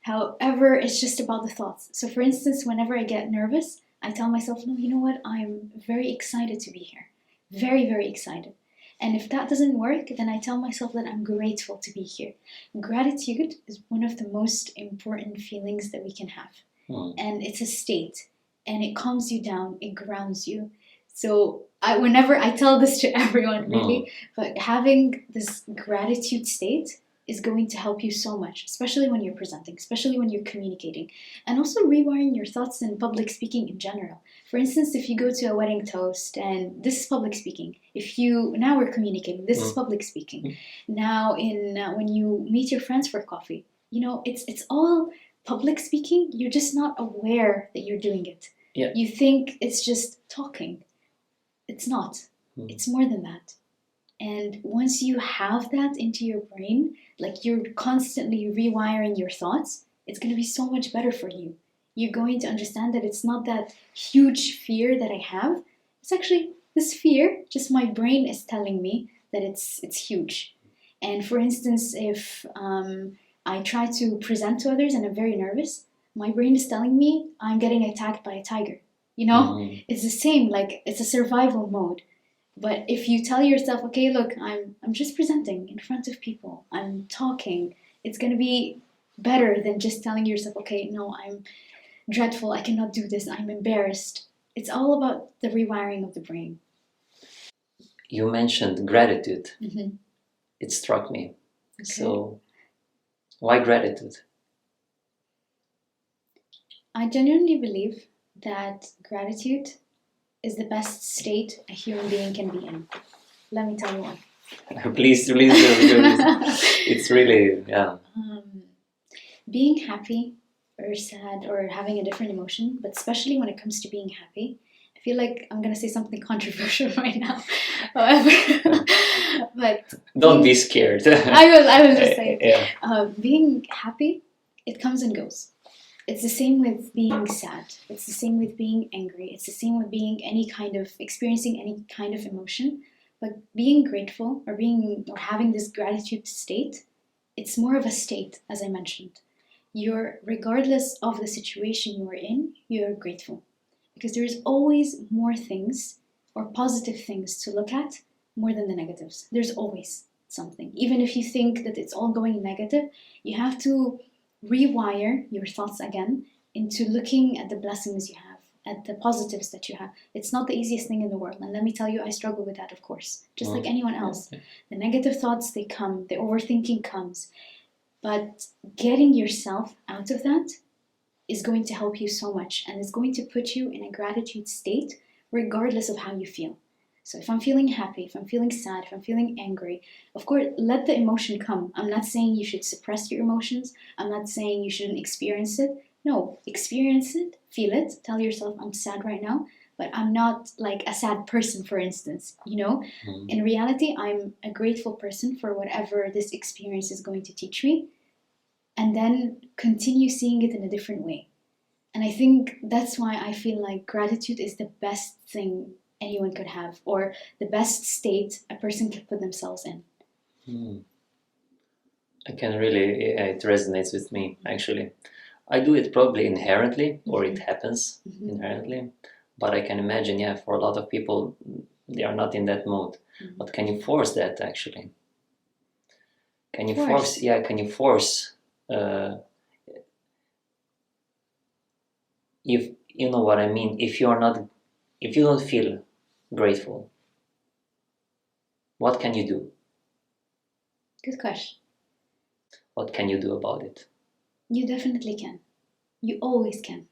However, it's just about the thoughts. So for instance, whenever I get nervous, I tell myself, no, you know what? I'm very excited to be here. Very, very excited. And if that doesn't work, then I tell myself that I'm grateful to be here. Gratitude is one of the most important feelings that we can have. And it's a state. And it calms you down. It grounds you. So whenever I tell this to everyone, really, but having this gratitude state is going to help you so much, especially when you're presenting, especially when you're communicating, and also rewiring your thoughts in public speaking in general. For instance, if you go to a wedding toast and this is public speaking, now we're communicating, this is public speaking. Now when you meet your friends for coffee, it's all public speaking. You're just not aware that you're doing it. Yeah. You think it's just talking. It's not. It's more than that. And once you have that into your brain, like you're constantly rewiring your thoughts, it's going to be so much better for you. You're going to understand that it's not that huge fear that I have. It's actually this fear, just my brain is telling me that it's huge. And for instance, if I try to present to others and I'm very nervous, my brain is telling me I'm getting attacked by a tiger. It's the same, like it's a survival mode. But if you tell yourself, okay, look, I'm just presenting in front of people, I'm talking, it's going to be better than just telling yourself, okay, no, I'm dreadful, I cannot do this, I'm embarrassed. It's all about the rewiring of the brain. You mentioned gratitude. Mm-hmm. It struck me. Okay. So, why gratitude? I genuinely believe that gratitude is the best state a human being can be in. Let me tell you why. Please do, because it's really, yeah. Being happy or sad or having a different emotion, but especially when it comes to being happy, I feel like I'm going to say something controversial right now. However, but don't be scared. I will just say it. Yeah. Being happy, it comes and goes. It's the same with being sad. It's the same with being angry. It's the same with being experiencing any kind of emotion. But being grateful or having this gratitude state, it's more of a state, as I mentioned. Regardless of the situation you are in, you're grateful. Because there's always more things or positive things to look at more than the negatives. There's always something. Even if you think that it's all going negative, you have to rewire your thoughts again into looking at the blessings you have, at the positives that you have. It's not the easiest thing in the world. And let me tell you, I struggle with that, of course, just like anyone else. The negative thoughts, they come, the overthinking comes. But getting yourself out of that is going to help you so much and is going to put you in a gratitude state regardless of how you feel. So if I'm feeling happy, if I'm feeling sad, if I'm feeling angry, of course, let the emotion come. I'm not saying you should suppress your emotions. I'm not saying you shouldn't experience it. No, experience it, feel it, tell yourself I'm sad right now, but I'm not like a sad person, for instance, In reality, I'm a grateful person for whatever this experience is going to teach me, and then continue seeing it in a different way. And I think that's why I feel like gratitude is the best thing anyone could have, or the best state a person could put themselves in. I can really, it resonates with me, actually. I do it probably inherently, or it happens inherently, but I can imagine, for a lot of people, they are not in that mode. But can you force that, actually? Can you force if you know what I mean, if you don't feel grateful, what can you do? Good question. What can you do about it? You definitely can. You always can.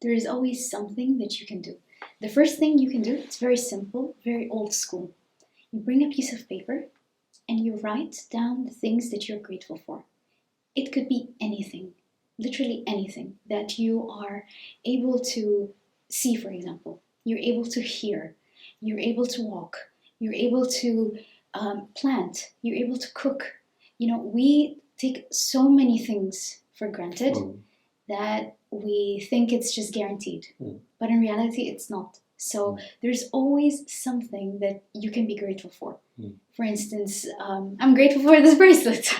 There is always something that you can do. The first thing you can do, it's very simple, very old school. You bring a piece of paper and you write down the things that you're grateful for. It could be anything, literally anything that you are able to see, for example. You're able to hear, you're able to walk, you're able to plant, you're able to cook. We take so many things for granted that we think it's just guaranteed. But in reality, it's not. So there's always something that you can be grateful for. For instance, I'm grateful for this bracelet.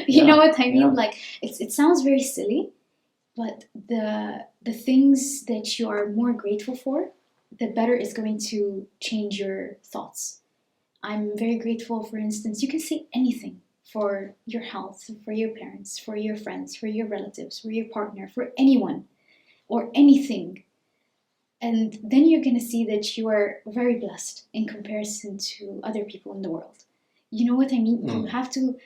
You know what I mean? Like it sounds very silly, but the things that you are more grateful for, the better it's going to change your thoughts. I'm very grateful, for instance, you can say anything for your health, for your parents, for your friends, for your relatives, for your partner, for anyone or anything. And then you're going to see that you are very blessed in comparison to other people in the world. You know what I mean? You have to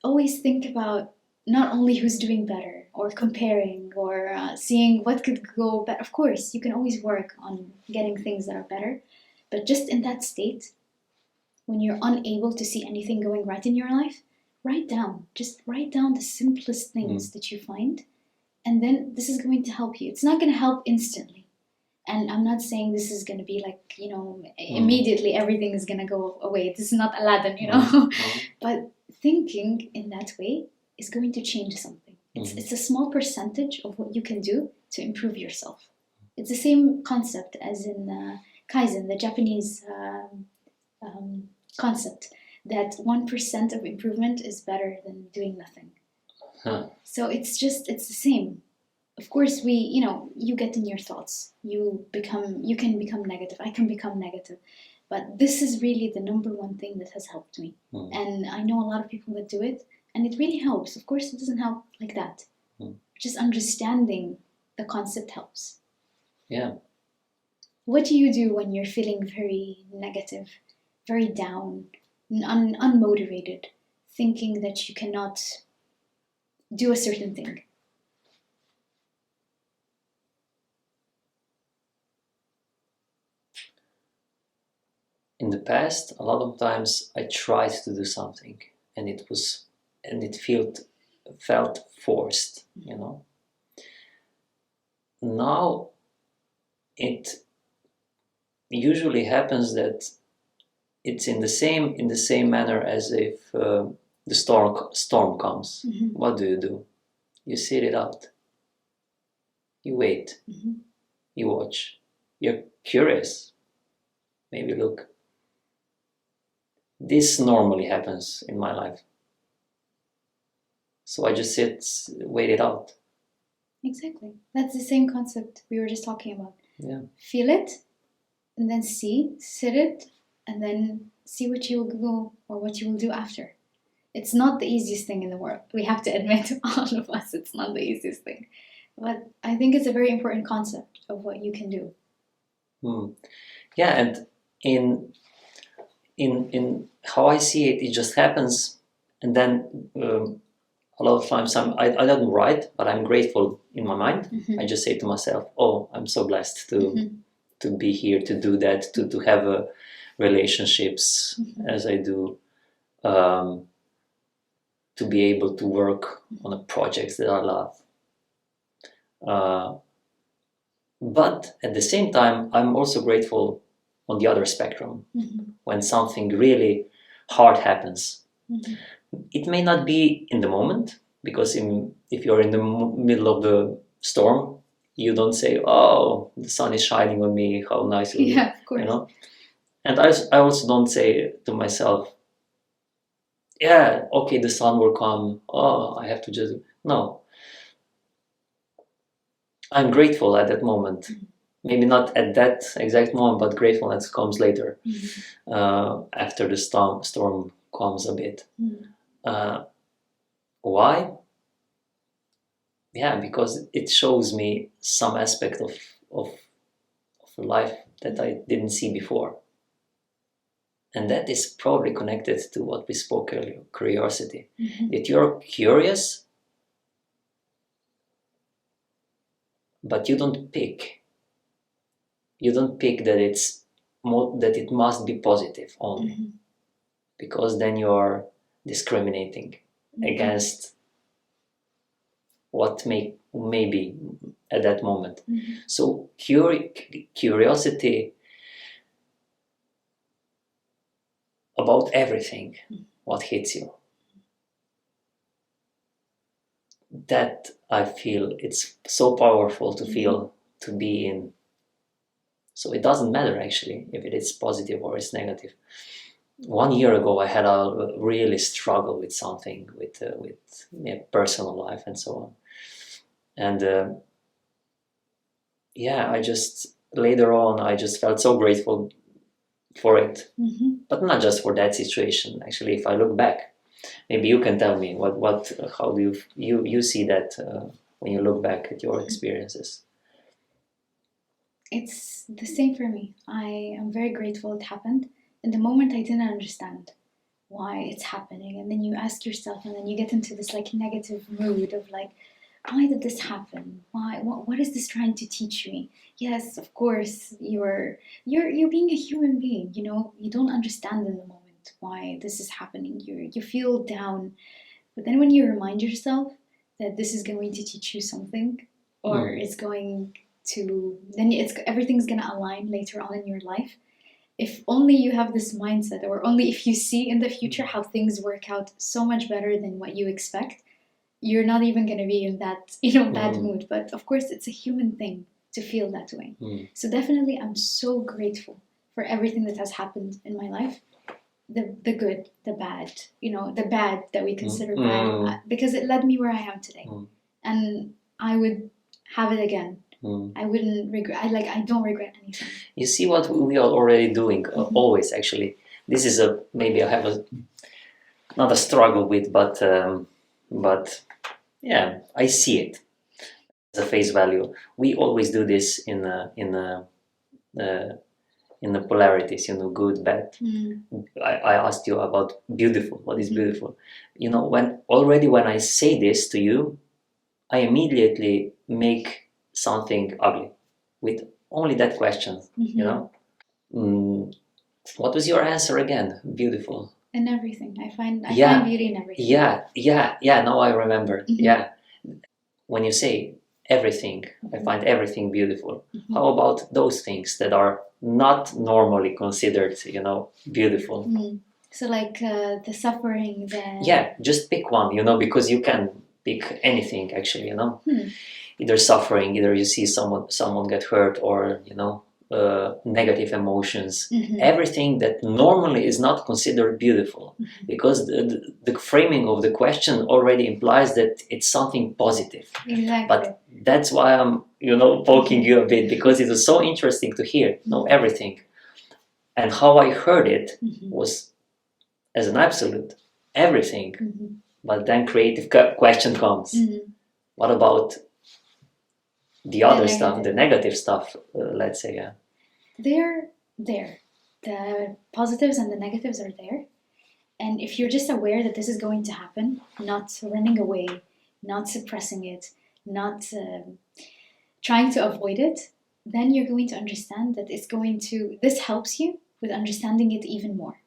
always think about not only who's doing better or comparing or seeing what could go better. Of course, you can always work on getting things that are better. But just in that state, when you're unable to see anything going right in your life, just write down the simplest things that you find. And then this is going to help you. It's not going to help instantly. And I'm not saying this is going to be like, immediately everything is going to go away. This is not Aladdin, But thinking in that way is going to change something. It's a small percentage of what you can do to improve yourself. It's the same concept as in Kaizen, the Japanese concept, that 1% of improvement is better than doing nothing. So it's the same. Of course, you get in your thoughts. You can become negative. I can become negative. But this is really the number one thing that has helped me. And I know a lot of people that do it, and it really helps. Of course, it doesn't help like that. Just understanding the concept helps. Yeah. What do you do when you're feeling very negative, very down, unmotivated, thinking that you cannot do a certain thing? In the past, a lot of times I tried to do something and it felt forced, Now it usually happens that it's in the same manner as if the storm comes. What do? You sit it out. You wait. You watch. You're curious. Maybe look. This normally happens in my life. So I just wait it out. Exactly. That's the same concept we were just talking about. Yeah. Feel it, and then sit it, and then see what you will go or what you will do after. It's not the easiest thing in the world. We have to admit, all of us, it's not the easiest thing. But I think it's a very important concept of what you can do. Yeah, and in how I see it, it just happens, and then a lot of times I don't write, but I'm grateful in my mind. I just say to myself, "Oh, I'm so blessed to be here, to do that, to have relationships as I do, to be able to work on the projects that I love." But at the same time, I'm also grateful on the other spectrum, when something really hard happens. It may not be in the moment, because if you're in the middle of the storm, you don't say, "Oh, the sun is shining on me, how nice it is." Yeah, of course. And I also don't say to myself, "Yeah, okay, the sun will come. Oh, I have to just..." No. I'm grateful at that moment. Maybe not at that exact moment, but gratefulness comes later, after the storm comes a bit. Why? Yeah, because it shows me some aspect of life that I didn't see before. And that is probably connected to what we spoke earlier, curiosity. That you're curious, but you don't pick. You don't pick that that it must be positive only, because then you are discriminating against what may be at that moment. So curiosity about everything, what hits you. That I feel it's so powerful to feel, to be in. So it doesn't matter actually if it is positive or it's negative. 1 year ago, I had a really struggle with something, with personal life and so on. And I just, later on, I just felt so grateful for it. But not just for that situation. Actually, if I look back, maybe you can tell me how do you see that when you look back at your experiences? It's the same for me. I am very grateful it happened. In the moment, I didn't understand why it's happening, and then you ask yourself, and then you get into this like negative mood of like, why did this happen? Why? What is this trying to teach me? Yes, of course, you're being a human being. You know, you don't understand in the moment why this is happening. You feel down, but then when you remind yourself that this is going to teach you something, or it's going to, then it's everything's gonna align later on in your life. If only you have this mindset, or only if you see in the future how things work out so much better than what you expect, you're not even going to be in that bad mood. But of course, it's a human thing to feel that way. So definitely, I'm so grateful for everything that has happened in my life, the good, the bad, the bad that we consider bad, because it led me where I am today, and I would have it again. I wouldn't regret. I don't regret anything. You see what we are already doing, always actually. This is maybe I have not a struggle with, but yeah, I see it as a face value. We always do this in the polarities, good, bad. I asked you about beautiful. What is beautiful? When I say this to you, I immediately make something ugly with only that question. What was your answer again? Beautiful. In everything. I find beauty in everything. Yeah. Now I remember. Yeah. When you say everything, I find everything beautiful. How about those things that are not normally considered, beautiful? So like the suffering, Yeah, just pick one, because you can pick anything actually, Either suffering, either you see someone get hurt, or negative emotions, everything that normally is not considered beautiful, because the framing of the question already implies that it's something positive. Exactly. But that's why I'm poking you a bit, because it was so interesting to hear everything, and how I heard it was as an absolute everything. But then creative question comes. What about the other stuff, the negative stuff, let's say? They're there. The positives and the negatives are there. And if you're just aware that this is going to happen, not running away, not suppressing it, not trying to avoid it, then you're going to understand that this helps you with understanding it even more.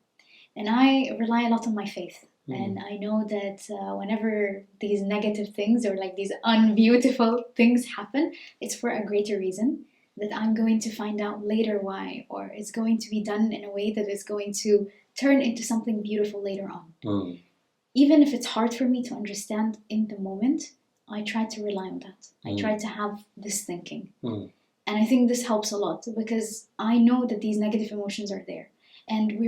And I rely a lot on my faith. And I know that whenever these negative things or like these unbeautiful things happen, it's for a greater reason that I'm going to find out later why, or it's going to be done in a way that is going to turn into something beautiful later on. Even if it's hard for me to understand in the moment, I try to rely on that. I try to have this thinking. And I think this helps a lot, because I know that these negative emotions are there. And we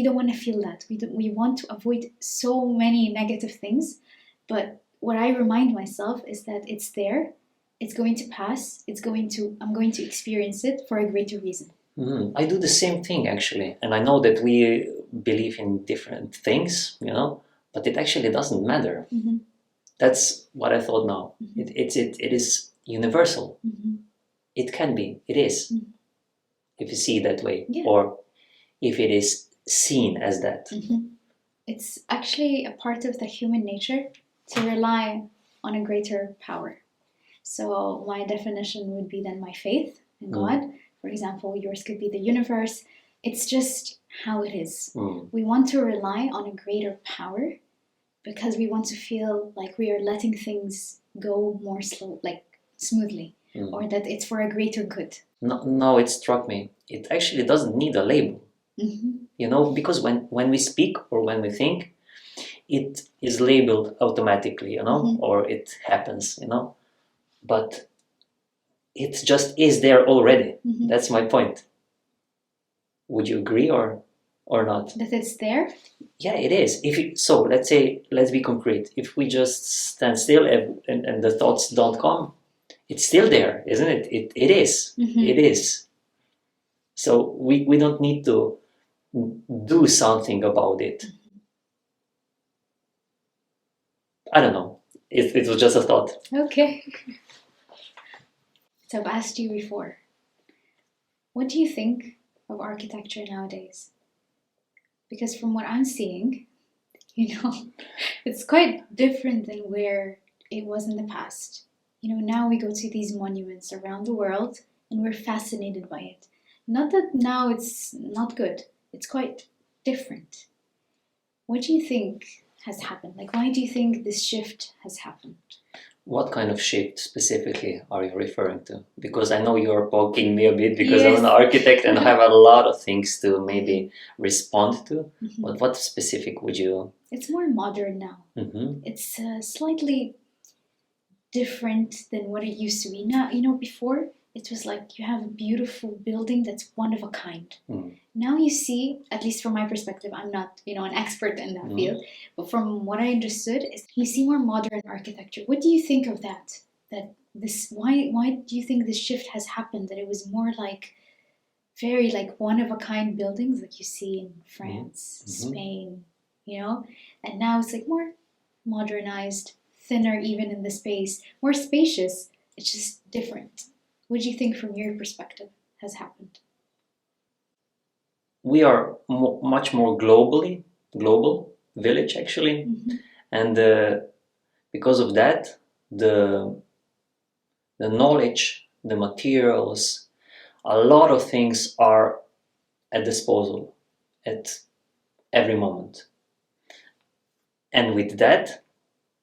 don't want to feel that. We want to avoid so many negative things. But what I remind myself is that it's there. It's going to pass. I'm going to experience it for a greater reason. I do the same thing actually. And I know that we believe in different things, but it actually doesn't matter. That's what I thought now. It is universal. It can be. It is. If you see it that way. Yeah. Or if it is seen as that. It's actually a part of the human nature to rely on a greater power. So my definition would be then my faith in God. For example, yours could be the universe. It's just how it is. We want to rely on a greater power because we want to feel like we are letting things go more smoothly, or that it's for a greater good. No, it struck me. It actually doesn't need a label. Because when we speak or when we think, it is labeled automatically, or it happens, but it just is there already. That's my point. Would you agree or not? That it's there? Yeah, it is. Let's be concrete. If we just stand still and the thoughts don't come, it's still there, isn't it? It is. It is. So we don't need to do something about it. I don't know. It was just a thought. Okay. So I've asked you before, What do you think of architecture nowadays? Because from what I'm seeing, it's quite different than where it was in the past. Now we go to these monuments around the world and we're fascinated by it. Not that now it's not good, it's quite different. What do you think has happened? Like, why do you think this shift has happened? What kind of shift specifically are you referring to? Because I know you're poking me a bit because Yes. I'm an architect and I have a lot of things to maybe respond to. Mm-hmm. But what specific would you? It's more modern now. Mm-hmm. It's slightly different than what it used to be. Now, before it was like you have a beautiful building that's one of a kind. Mm. Now you see, at least from my perspective, I'm not, an expert in that field, but from what I understood is you see more modern architecture. What do you think of that? Why do you think this shift has happened? That it was more like very like one of a kind buildings like you see in France, Spain, and now it's like more modernized, thinner even in the space, more spacious. It's just different. What do you think from your perspective has happened? We are much more global village actually, and because of that, the knowledge, the materials, a lot of things are at disposal at every moment. And with that,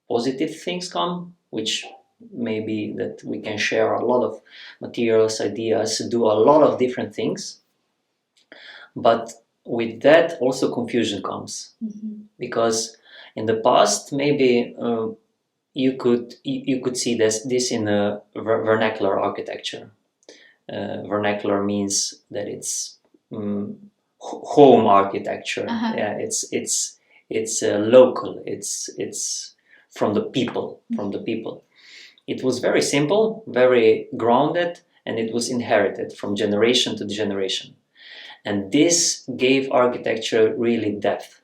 positive things come, which maybe that we can share a lot of materials, ideas, do a lot of different things. But with that also confusion comes, because in the past maybe you could see this in a vernacular architecture. Vernacular means that it's home architecture. Yeah, it's local. It's from the people. It was very simple, very grounded, and it was inherited from generation to generation. And this gave architecture really depth.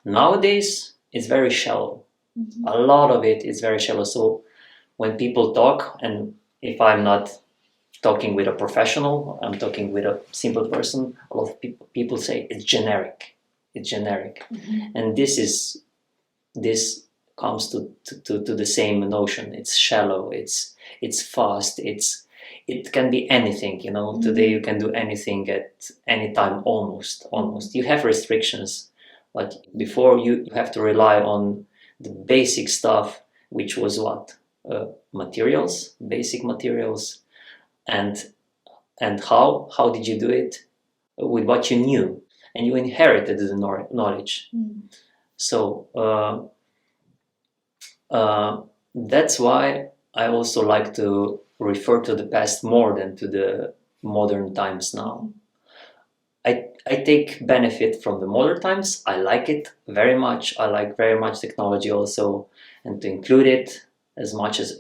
Nowadays it's very shallow. A lot of it is very shallow. So when people talk, and if I'm not talking with a professional, I'm talking with a simple person, a lot of people say it's generic. And this comes to the same notion. It's shallow, it's fast, it can be anything, Today you can do anything at any time, almost. You have restrictions, but before you have to rely on the basic stuff, which was what? Materials, basic materials. And how did you do it? With what you knew, and you inherited the knowledge. So that's why I also like to refer to the past more than to the modern times now. I take benefit from the modern times. I like it very much. I like very much technology also, and to include it as much as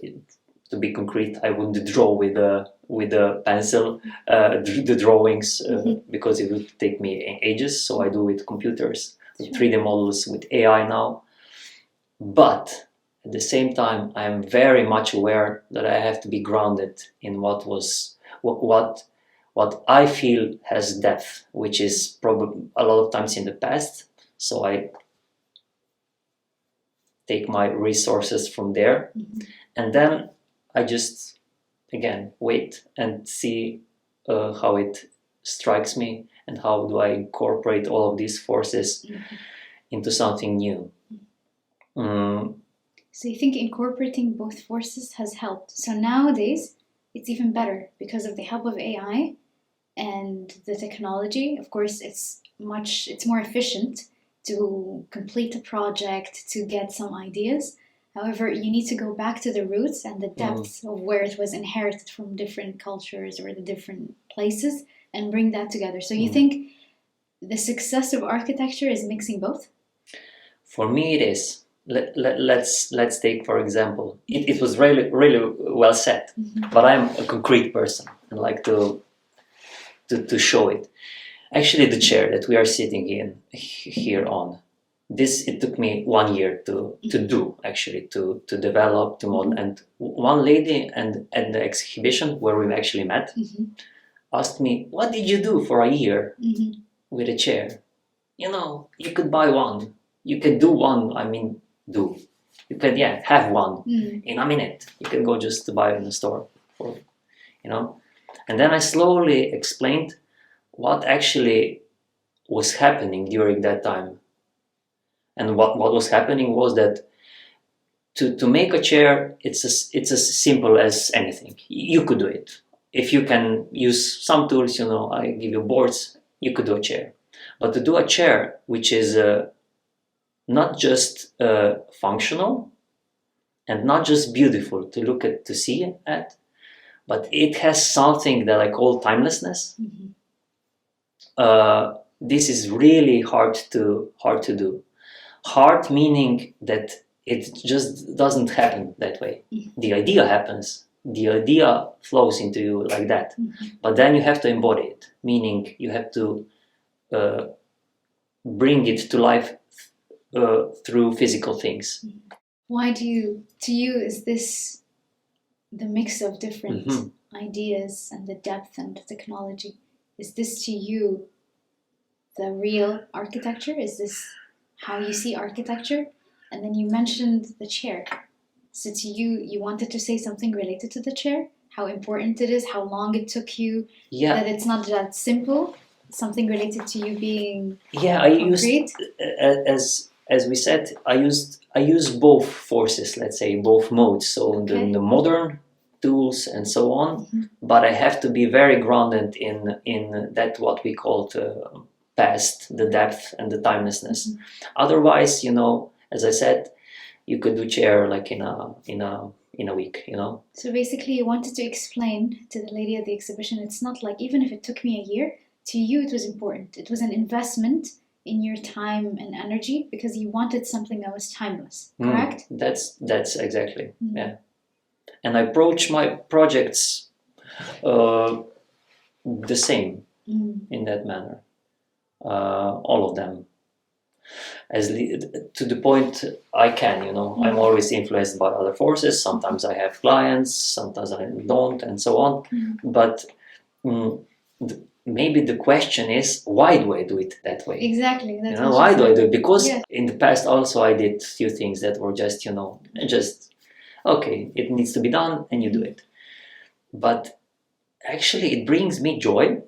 to be concrete, I wouldn't draw with a pencil the drawings because it would take me ages. So I do with computers, with 3D models, with AI now. But at the same time, I am very much aware that I have to be grounded in what I feel has depth, which is probably a lot of times in the past. So I take my resources from there, and then I just, again, wait and see how it strikes me and how do I incorporate all of these forces into something new. So you think incorporating both forces has helped? So nowadays, it's even better because of the help of AI and the technology. Of course, it's more efficient to complete a project, to get some ideas. However, you need to go back to the roots and the depths of where it was inherited from different cultures or the different places and bring that together. So you think the success of architecture is mixing both? For me, it is. Let's take, for example, it was really well said, but I'm a concrete person and like to show it. Actually, the chair that we are sitting in here on, it took me 1 year to do, actually, to develop, to model. And one lady, and at the exhibition where we actually met, asked me, what did you do for a year with a chair? You could buy one. You could do one, do. You could, have one in a minute. You can go just to buy it in the store. And then I slowly explained what actually was happening during that time. And what was happening was that to make a chair, it's as simple as anything. You could do it. If you can use some tools, I give you boards, you could do a chair. But to do a chair which is not just functional and not just beautiful to look at, to see at, but it has something that I call timelessness. This is really hard to do. Hard meaning that it just doesn't happen that way. The idea happens. The idea flows into you like that. But then you have to embody it, meaning you have to bring it to life through physical things. Why to you, is this the mix of different ideas and the depth and the technology? Is this to you the real architecture? Is this how you see architecture? And then you mentioned the chair. So to you wanted to say something related to the chair? How important it is, how long it took you, that it's not that simple, something related to you being concrete? As we said, I use both forces, let's say, both modes. So the modern tools and so on, but I have to be very grounded in that what we call past, the depth and the timelessness. Otherwise, as I said, you could do chair like in a week, So basically you wanted to explain to the lady at the exhibition, it's not like, even if it took me a year, to you it was important. It was an investment in your time and energy because you wanted something that was timeless, correct? That's exactly, yeah. And I approach my projects the same in that manner. All of them. To the point I can, I'm always influenced by other forces. Sometimes I have clients, sometimes I don't, and so on. But maybe the question is, why do I do it that way? Exactly. That's why do I do it? Because in the past also I did few things that were just, okay, it needs to be done, and you do it. But actually it brings me joy.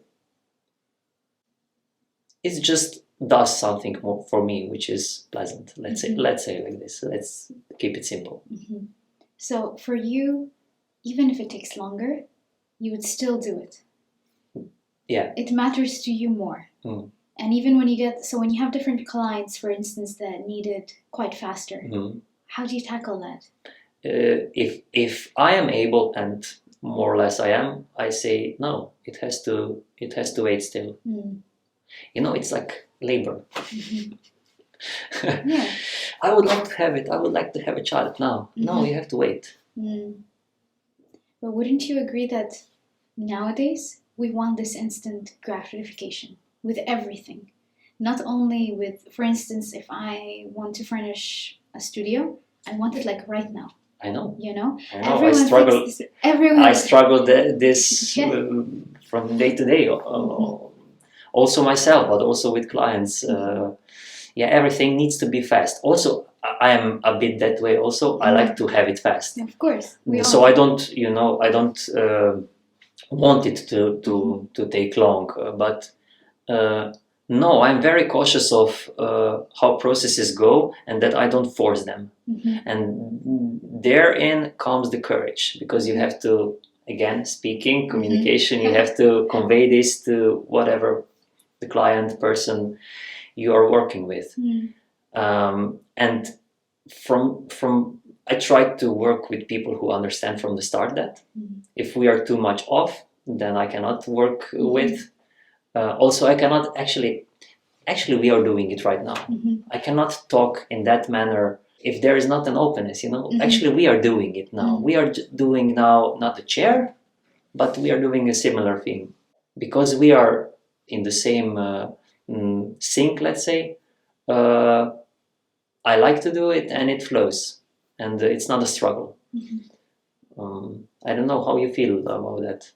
It just does something more for me, which is pleasant. Let's say like this. Let's keep it simple. So for you, even if it takes longer, you would still do it. Yeah. It matters to you more. And even when you have different clients, for instance, that need it quite faster, how do you tackle that? If I am able, and more or less I am, I say no. It has to wait still. It's like labor. I would like to have it. I would like to have a child now. No, you have to wait. But wouldn't you agree that nowadays we want this instant gratification with everything? Not only with, for instance, if I want to furnish a studio, I want it like right now. I know. Everyone I struggle this from day to day. Also myself, but also with clients. Everything needs to be fast. Also, I am a bit that way. Also, I like to have it fast. Of course. So I don't, I don't want it to take long. But no, I'm very cautious of how processes go, and that I don't force them. And therein comes the courage, because you have to, again, speaking, communication, you have to convey this to whatever the client person you are working with. And from I try to work with people who understand from the start that if we are too much off, then I cannot work with. Also, I cannot actually we are doing it right now. I cannot talk in that manner if there is not an openness, Actually, we are doing it now. We are doing now not a chair, but we are doing a similar thing. Because we are in the same sync, let's say, I like to do it and it flows. And it's not a struggle. I don't know how you feel about that.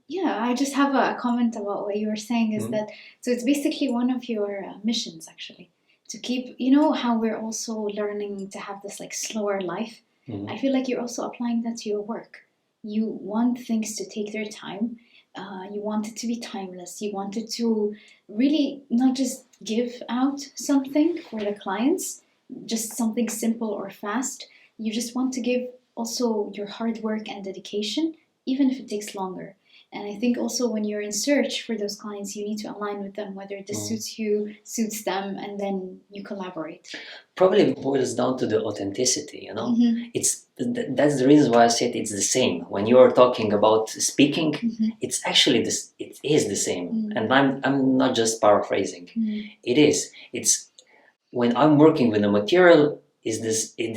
Yeah, I just have a comment about what you were saying is that, so it's basically one of your missions actually, to keep, you know, how we're also learning to have this like slower life. I feel like you're also applying that to your work. You want things to take their time. You want it to be timeless. You want it to really not just give out something for the clients, just something simple or fast. You just want to give also your hard work and dedication, even if it takes longer. And I think also when you're in search for those clients, you need to align with them, whether this suits you, suits them, and then you collaborate. Probably it boils down to the authenticity, you know. That's the reason why I said it's the same. When you are talking about speaking, it's actually this. It is the same, and I'm not just paraphrasing. It is. It's when I'm working with the material. It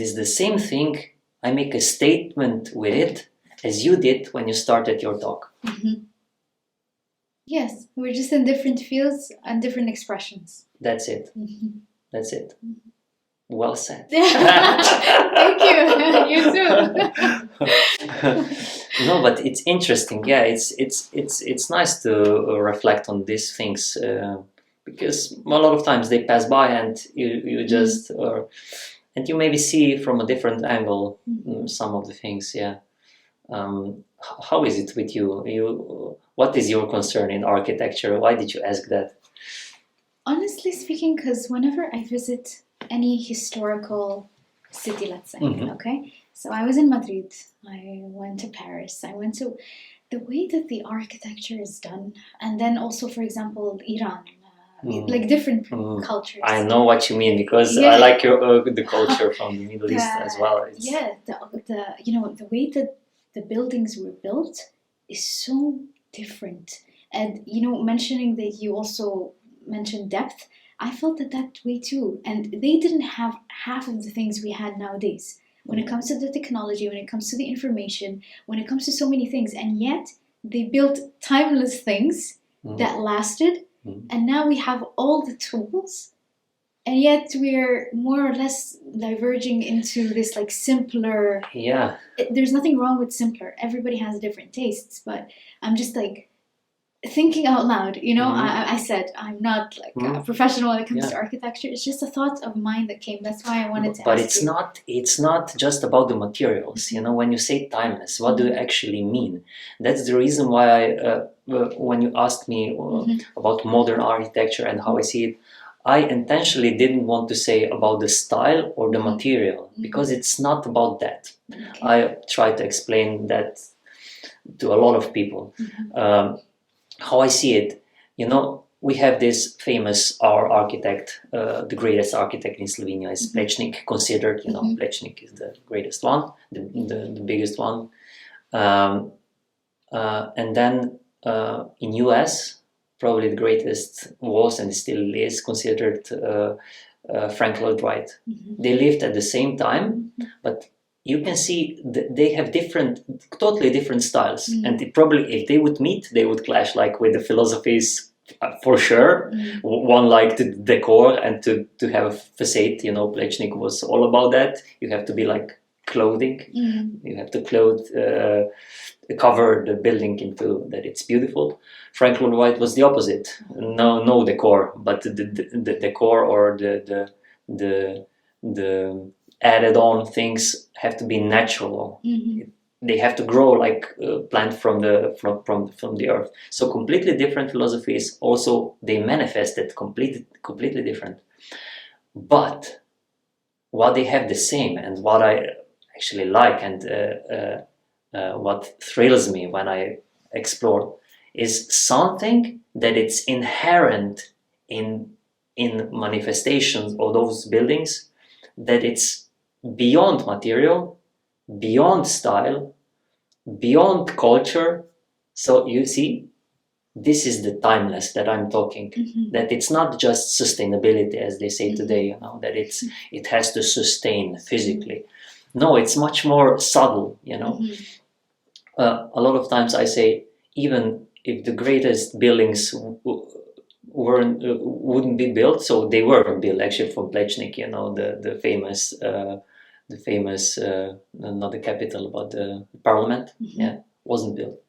is the same thing. I make a statement with it as you did when you started your talk. Yes, we're just in different fields and different expressions. That's it. That's it. Well said. Thank you. You too. No, but it's interesting. Yeah, it's nice to reflect on these things because a lot of times they pass by and you just and you maybe see from a different angle some of the things. Yeah. How is it with you? What is your concern in architecture? Why did you ask that? Honestly speaking, because whenever I visit any historical city, let's say, okay? So I was in Madrid, I went to Paris, I went to the way that the architecture is done, and then also, for example, Iran, like different cultures. I know what you mean because I like the culture from the Middle East as well. The you know, the way that the buildings were built is so different. And, you know, mentioning that you also mentioned depth, I felt that way too. And they didn't have half of the things we had nowadays when it comes to the technology, when it comes to the information, when it comes to so many things. And yet they built timeless things that lasted. And now we have all the tools. And yet we're more or less diverging into this like simpler. Yeah. There's nothing wrong with simpler. Everybody has different tastes, but I'm just like thinking out loud. You know, I said I'm not like a professional when it comes to architecture. It's just a thought of mine that came. That's why I wanted to. But ask you. It's not just about the materials. You know, when you say timeless, what do you actually mean? That's the reason why when you asked me about modern architecture and how I see it, I intentionally didn't want to say about the style or the material because it's not about that. I try to explain that to a lot of people. How I see it, you know, we have this famous our architect, the greatest architect in Slovenia is Plečnik, considered, you know, Plečnik is the greatest one, the biggest one. And then in US, probably the greatest was and still is considered Frank Lloyd Wright. They lived at the same time, but you can see they have totally different styles. And probably if they would meet, they would clash like with the philosophies for sure. One liked the decor and to have a facade, you know, Plečnik was all about that. You have to be like clothing. You have to cover the building into that it's beautiful. Frank Lloyd Wright was the opposite. No decor, but the decor or the added on things have to be natural. They have to grow like a plant from the earth. So completely different philosophies. Also, they manifested completely different. But what they have the same, and what I actually like, and what thrills me when I explore, is something that it's inherent in manifestations of those buildings, that it's beyond material, beyond style, beyond culture. So you see, this is the timeless that I'm talking. That it's not just sustainability, as they say today, you know, that it has to sustain physically. No, it's much more subtle, you know. A lot of times I say, even if the greatest buildings wouldn't be built, so they weren't built actually from Plečnik, you know, the famous not the capital but the parliament, wasn't built.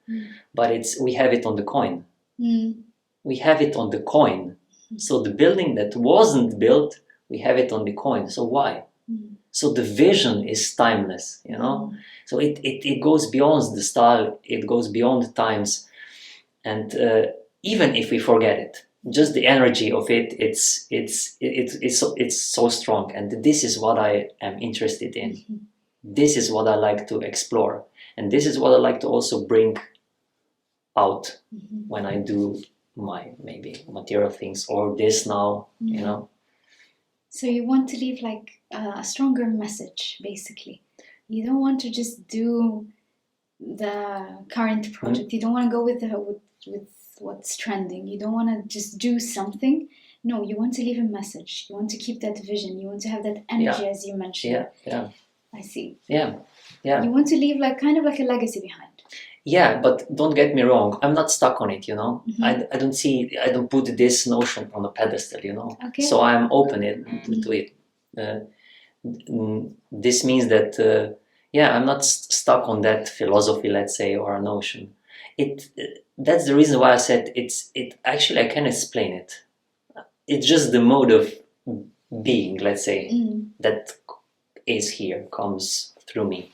but we have it on the coin. We have it on the coin. So the building that wasn't built, we have it on the coin. So why? So the vision is timeless, you know. So it goes beyond the style, it goes beyond times, and even if we forget it, just the energy of it, it's so strong, and this is what I am interested in. This is what I like to explore, and this is what I like to also bring out when I do my maybe material things or this now, you know. So you want to leave like a stronger message, basically. You don't want to just do the current project. You don't want to go with what's trending. You don't want to just do something. No, you want to leave a message. You want to keep that vision. You want to have that energy, as you mentioned. Yeah. I see. Yeah. You want to leave like kind of like a legacy behind. Yeah, but don't get me wrong. I'm not stuck on it, you know. I don't put this notion on a pedestal, you know. Okay. So I'm open to it. This means that I'm not stuck on that philosophy, let's say, or a notion. That's the reason why I said it actually I can explain it. It's just the mode of being, let's say, that is here, comes through me,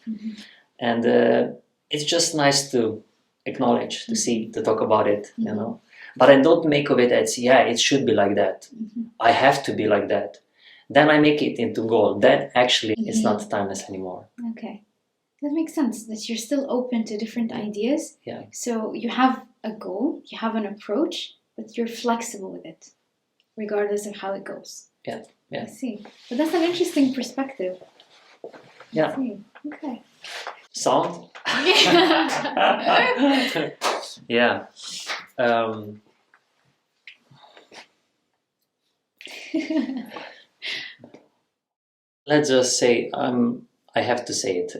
and it's just nice to acknowledge, to see, to talk about it, you know. But I don't make of it as it should be like that. I have to be like that. Then I make it into goal. That actually is not timeless anymore. Okay. That makes sense, that you're still open to different ideas. Yeah. So you have a goal, you have an approach, but you're flexible with it, regardless of how it goes. Yeah. I see. But that's an interesting perspective. Yeah. I see. Okay. Sound? Yeah. Let's just say I have to say it.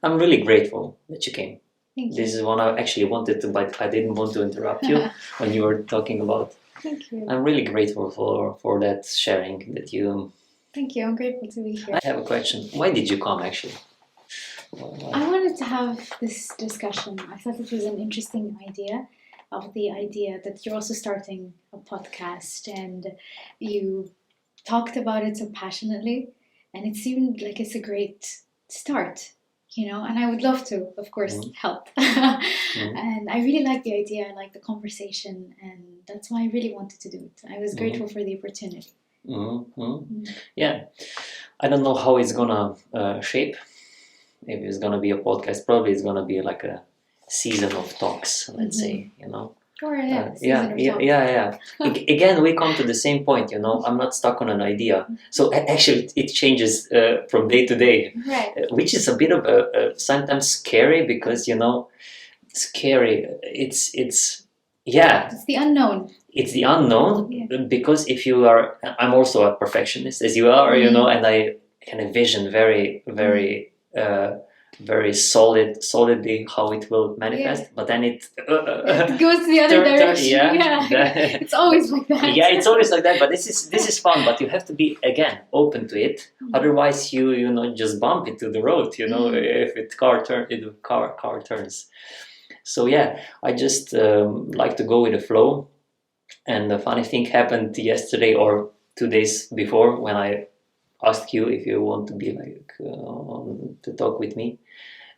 I'm really grateful that you came. Thank you. This is one I actually wanted to, but I didn't want to interrupt you when you were talking about. Thank you. I'm really grateful for that sharing that you. Thank you. I'm grateful to be here. I have a question. Why did you come actually? I wanted to have this discussion. I thought it was an interesting idea, of the idea that you're also starting a podcast and you talked about it so passionately, and it seemed like it's a great start, you know, and I would love to, of course, help. And I really like the idea, I like the conversation, and that's why I really wanted to do it. I was grateful for the opportunity. Yeah, I don't know how it's gonna shape. Maybe it's gonna be a podcast. Probably it's gonna be like a season of talks, let's say, you know. Or Yeah. Again, we come to the same point, you know. I'm not stuck on an idea. So actually, it changes from day to day, right? Which is a bit of a sometimes scary, because you know, scary. It's the unknown. It's the unknown, because if you are, I'm also a perfectionist as you are, you know, and I can envision very solidly how it will manifest, but then it goes the other direction. It's always like that. Yeah, it's always like that. But this is fun. But you have to be again open to it. Otherwise, you know, just bump into the road. You know, if car turns. So yeah, I just like to go with the flow. And the funny thing happened yesterday or 2 days before, when I asked you if you want to be like to talk with me.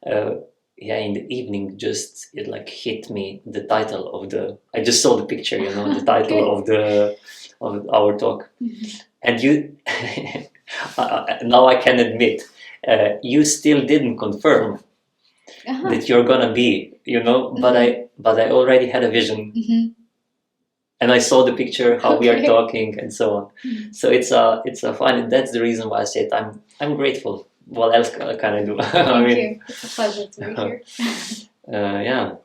In the evening, just it like hit me, the title of the. I just saw the picture, you know, the title of our talk, and you. Now I can admit, you still didn't confirm that you're gonna be, you know, but I already had a vision. And I saw the picture, how we are talking, and so on. So it's a fun. That's the reason why I said I'm grateful. What else can I do? Thank you. It's a pleasure to be here. Yeah.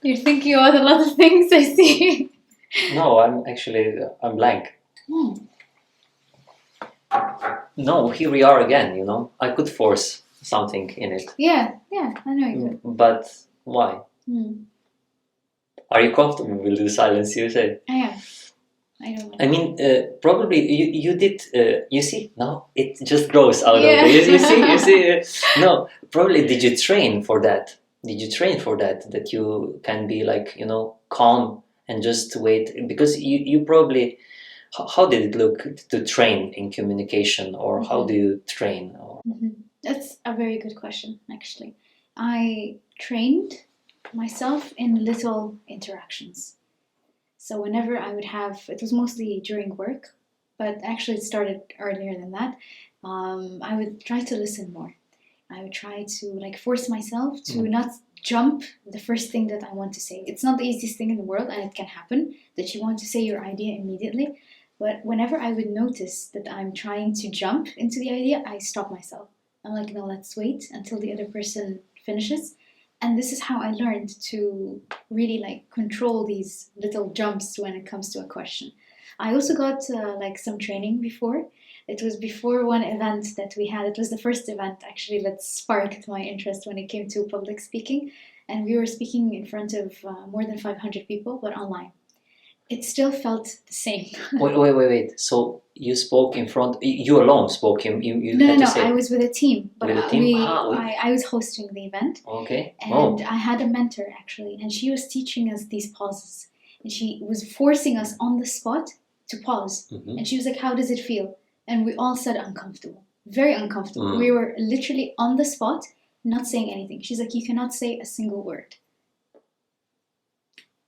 You're thinking about a lot of things, I see. No, I'm blank. Hmm. No, here we are again, I could force something in it. Yeah, I know you could. But why? Hmm. Are you comfortable with the silence you said? I am. I don't know. I mean, probably you did. You see, now it just grows out Yeah. of it. You see. No, probably did you train for that? Did you train for that? That you can be like calm and just wait because you probably. How did it look to train in communication, or how do you train? That's a very good question, actually. I trained myself in little interactions. So whenever I would have, it was mostly during work, but actually it started earlier than that. I would try to listen more. I would try to force myself to not jump the first thing that I want to say. It's not the easiest thing in the world, and it can happen that you want to say your idea immediately. But whenever I would notice that I'm trying to jump into the idea, I stop myself. I'm like, no, let's wait until the other person finishes. And this is how I learned to really control these little jumps when it comes to a question. I also got some training before. It was before one event that we had. It was the first event actually that sparked my interest when it came to public speaking. And we were speaking in front of more than 500 people, but online. It still felt the same. Wait. So you spoke in front. You alone spoke. You No, had to say. I was with a team, but With a team? I was hosting the event, Okay. and I had a mentor actually, and she was teaching us these pauses, and she was forcing us on the spot to pause, and she was like, "How does it feel?" And we all said uncomfortable, very uncomfortable. We were literally on the spot, not saying anything. She's like, "You cannot say a single word."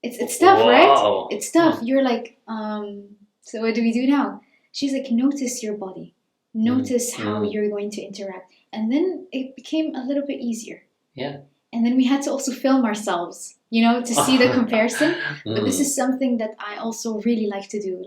It's tough, Wow. right? It's tough. You're like, so what do we do now? She's like, notice your body. Notice how you're going to interact. And then it became a little bit easier. Yeah. And then we had to also film ourselves, to see the comparison. But this is something that I also really like to do.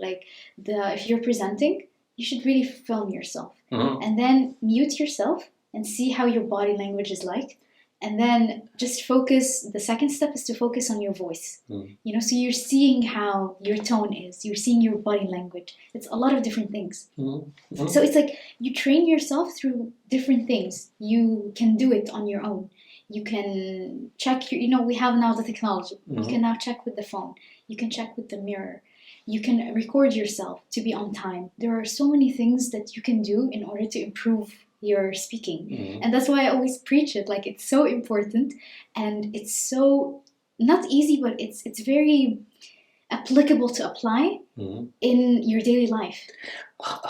If you're presenting, you should really film yourself. And then mute yourself and see how your body language is like. And then just focus. The second step is to focus on your voice. So you're seeing how your tone is. You're seeing your body language. It's a lot of different things. So it's like you train yourself through different things. You can do it on your own. You can check we have now the technology. You can now check with the phone. You can check with the mirror. You can record yourself to be on time. There are so many things that you can do in order to improve your speaking. And that's why I always preach it. It's so important, and it's so not easy, but it's very applicable to apply in your daily life.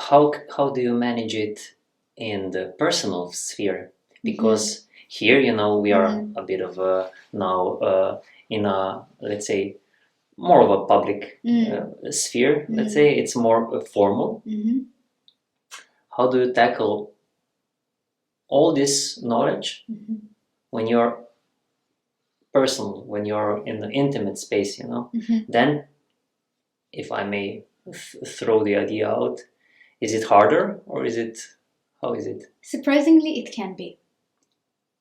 How do you manage it in the personal sphere? Because here, we are a bit of now in a, let's say, more of a public sphere. Let's say it's more formal. How do you tackle all this knowledge when you're personal, when you're in the intimate space, then, if I may throw the idea out, is it harder, or how is it? Surprisingly, it can be.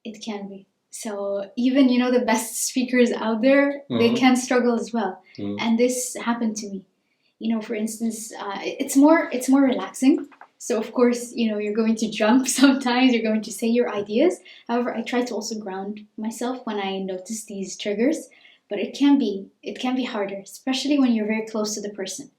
It can be. So even, the best speakers out there, they can struggle as well. And this happened to me. For instance, it's more relaxing. So of course, you're going to jump sometimes, you're going to say your ideas. However, I try to also ground myself when I notice these triggers. But it can be harder, especially when you're very close to the person.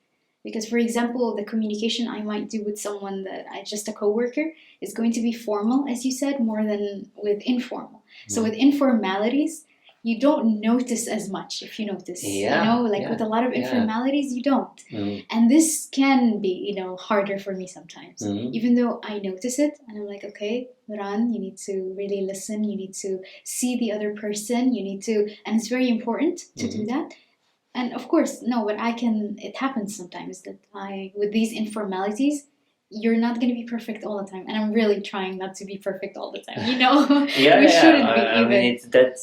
Because, for example, the communication I might do with someone that just a coworker is going to be formal, as you said, more than with informal. So with informalities, you don't notice as much, if you notice. With a lot of informalities, you don't. And this can be, harder for me sometimes. Even though I notice it, and I'm like, okay, Nouran, you need to really listen. You need to see the other person. And it's very important to do that. And of course, it happens sometimes that with these informalities, you're not going to be perfect all the time. And I'm really trying not to be perfect all the time, we shouldn't be I mean,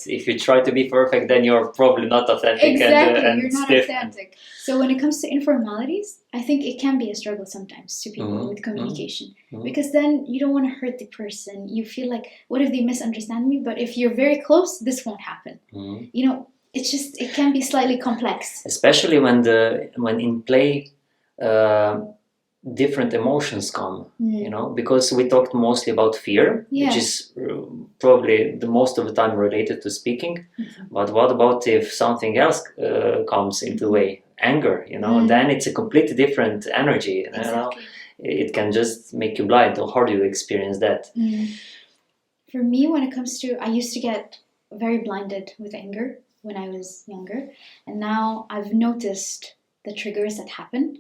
if you try to be perfect, then you're probably not authentic. Exactly, and you're not stiff. authentic. So when it comes to informalities, I think it can be a struggle sometimes to people with communication. Because then you don't want to hurt the person. You feel like, what if they misunderstand me? But if you're very close, this won't happen. it can be slightly complex. Especially when in play different emotions come, because we talked mostly about fear, which is probably the most of the time related to speaking. But what about if something else comes into way? Anger, and then it's a completely different energy. Exactly. It can just make you blind. Or how do you experience that? For me, when it comes to, I used to get very blinded with anger when I was younger, and now I've noticed the triggers that happen,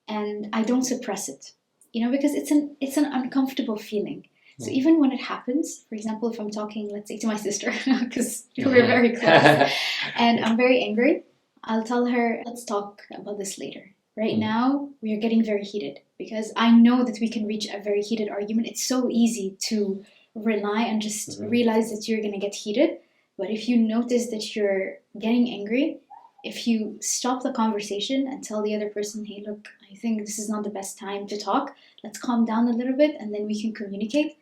and I don't suppress it, because it's an uncomfortable feeling. So even when it happens, for example, if I'm talking, let's say, to my sister, because we're very close, and I'm very angry, I'll tell her, let's talk about this later. Right now, we are getting very heated, because I know that we can reach a very heated argument. It's so easy to rely and just realize that you're going to get heated. But if you notice that you're getting angry, if you stop the conversation and tell the other person, hey, look, I think this is not the best time to talk. Let's calm down a little bit and then we can communicate.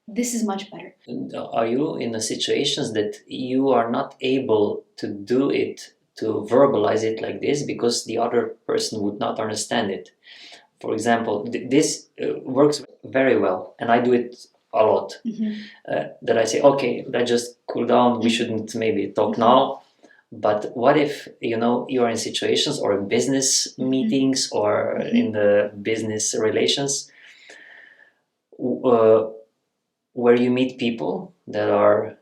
This is much better. Are you in the situations that you are not able to do it, to verbalize it like this, because the other person would not understand it? For example, this works very well, and I do it a lot. That I say, okay, let's just cool down. We shouldn't maybe talk now. But what if you're in situations or in business meetings or in the business relations where you meet people that are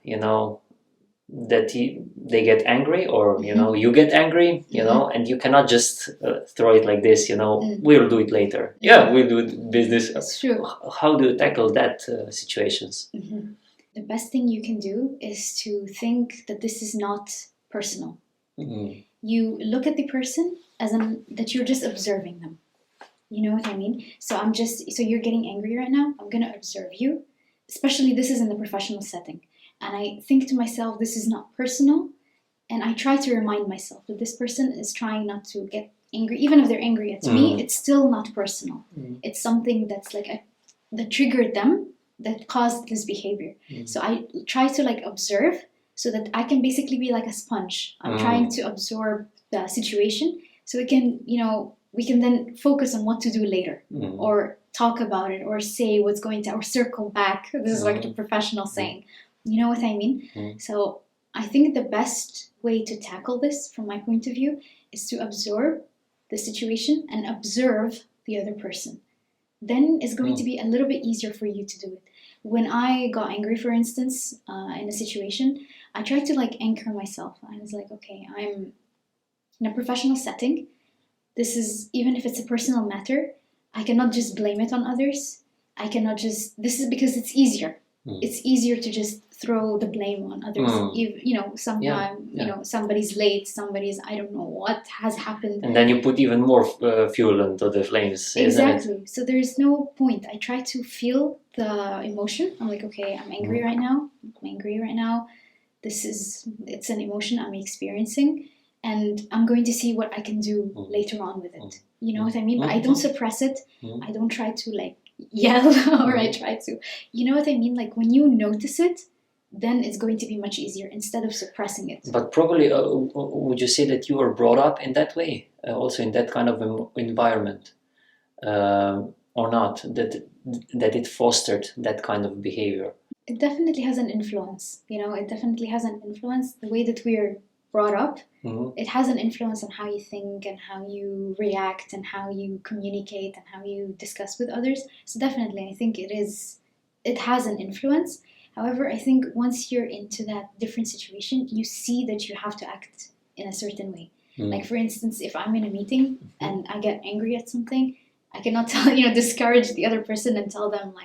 they get angry, or you get angry, and you cannot just throw it like this, we'll do it later. We'll do it business. That's true. How do you tackle that situations? The best thing you can do is to think that this is not personal. You look at the person as that you're just observing them. You know what I mean? So you're getting angry right now. I'm gonna observe you. Especially this is in the professional setting. And I think to myself, this is not personal. And I try to remind myself that this person is trying not to get angry. Even if they're angry at me, it's still not personal. It's something that's that triggered them, that caused this behavior. So I try to observe so that I can basically be like a sponge. I'm trying to absorb the situation so we can then focus on what to do later, or talk about it, or say what's going to, or circle back. This is like the professional saying. You know what I mean? So I think the best way to tackle this, from my point of view, is to absorb the situation and observe the other person. Then it's going to be a little bit easier for you to do it. When I got angry, for instance, in a situation, I tried to anchor myself. I was like, okay, I'm in a professional setting. This is, even if it's a personal matter, I cannot just blame it on others. This is because it's easier. It's easier to just throw the blame on others. Somebody's late, I don't know what has happened. And then you put even more fuel into the flames. Exactly. So there's no point. I try to feel the emotion. I'm like, okay, I'm angry right now. It's an emotion I'm experiencing. And I'm going to see what I can do later on with it. You know what I mean? But I don't suppress it. I don't try to yell, or I try to, you know what I mean? When you notice it, then it's going to be much easier instead of suppressing it. But probably, would you say that you were brought up in that way, also in that kind of environment, or not? That it fostered that kind of behavior? It definitely has an influence. It definitely has an influence. The way that we are brought up, it has an influence on how you think and how you react and how you communicate and how you discuss with others. So definitely, I think it has an influence. However, I think once you're into that different situation, you see that you have to act in a certain way. For instance, if I'm in a meeting and I get angry at something, I cannot discourage the other person and tell them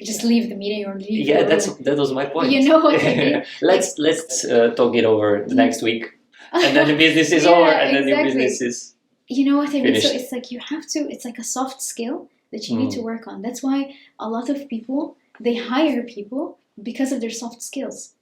just leave the meeting or leave. Yeah, that was my point. You know what I mean? Let's talk it over the next week, and then the business is over, and then the business is. You know what I mean? Finished. So it's you have to. It's like a soft skill that you need to work on. That's why a lot of people, they hire people because of their soft skills.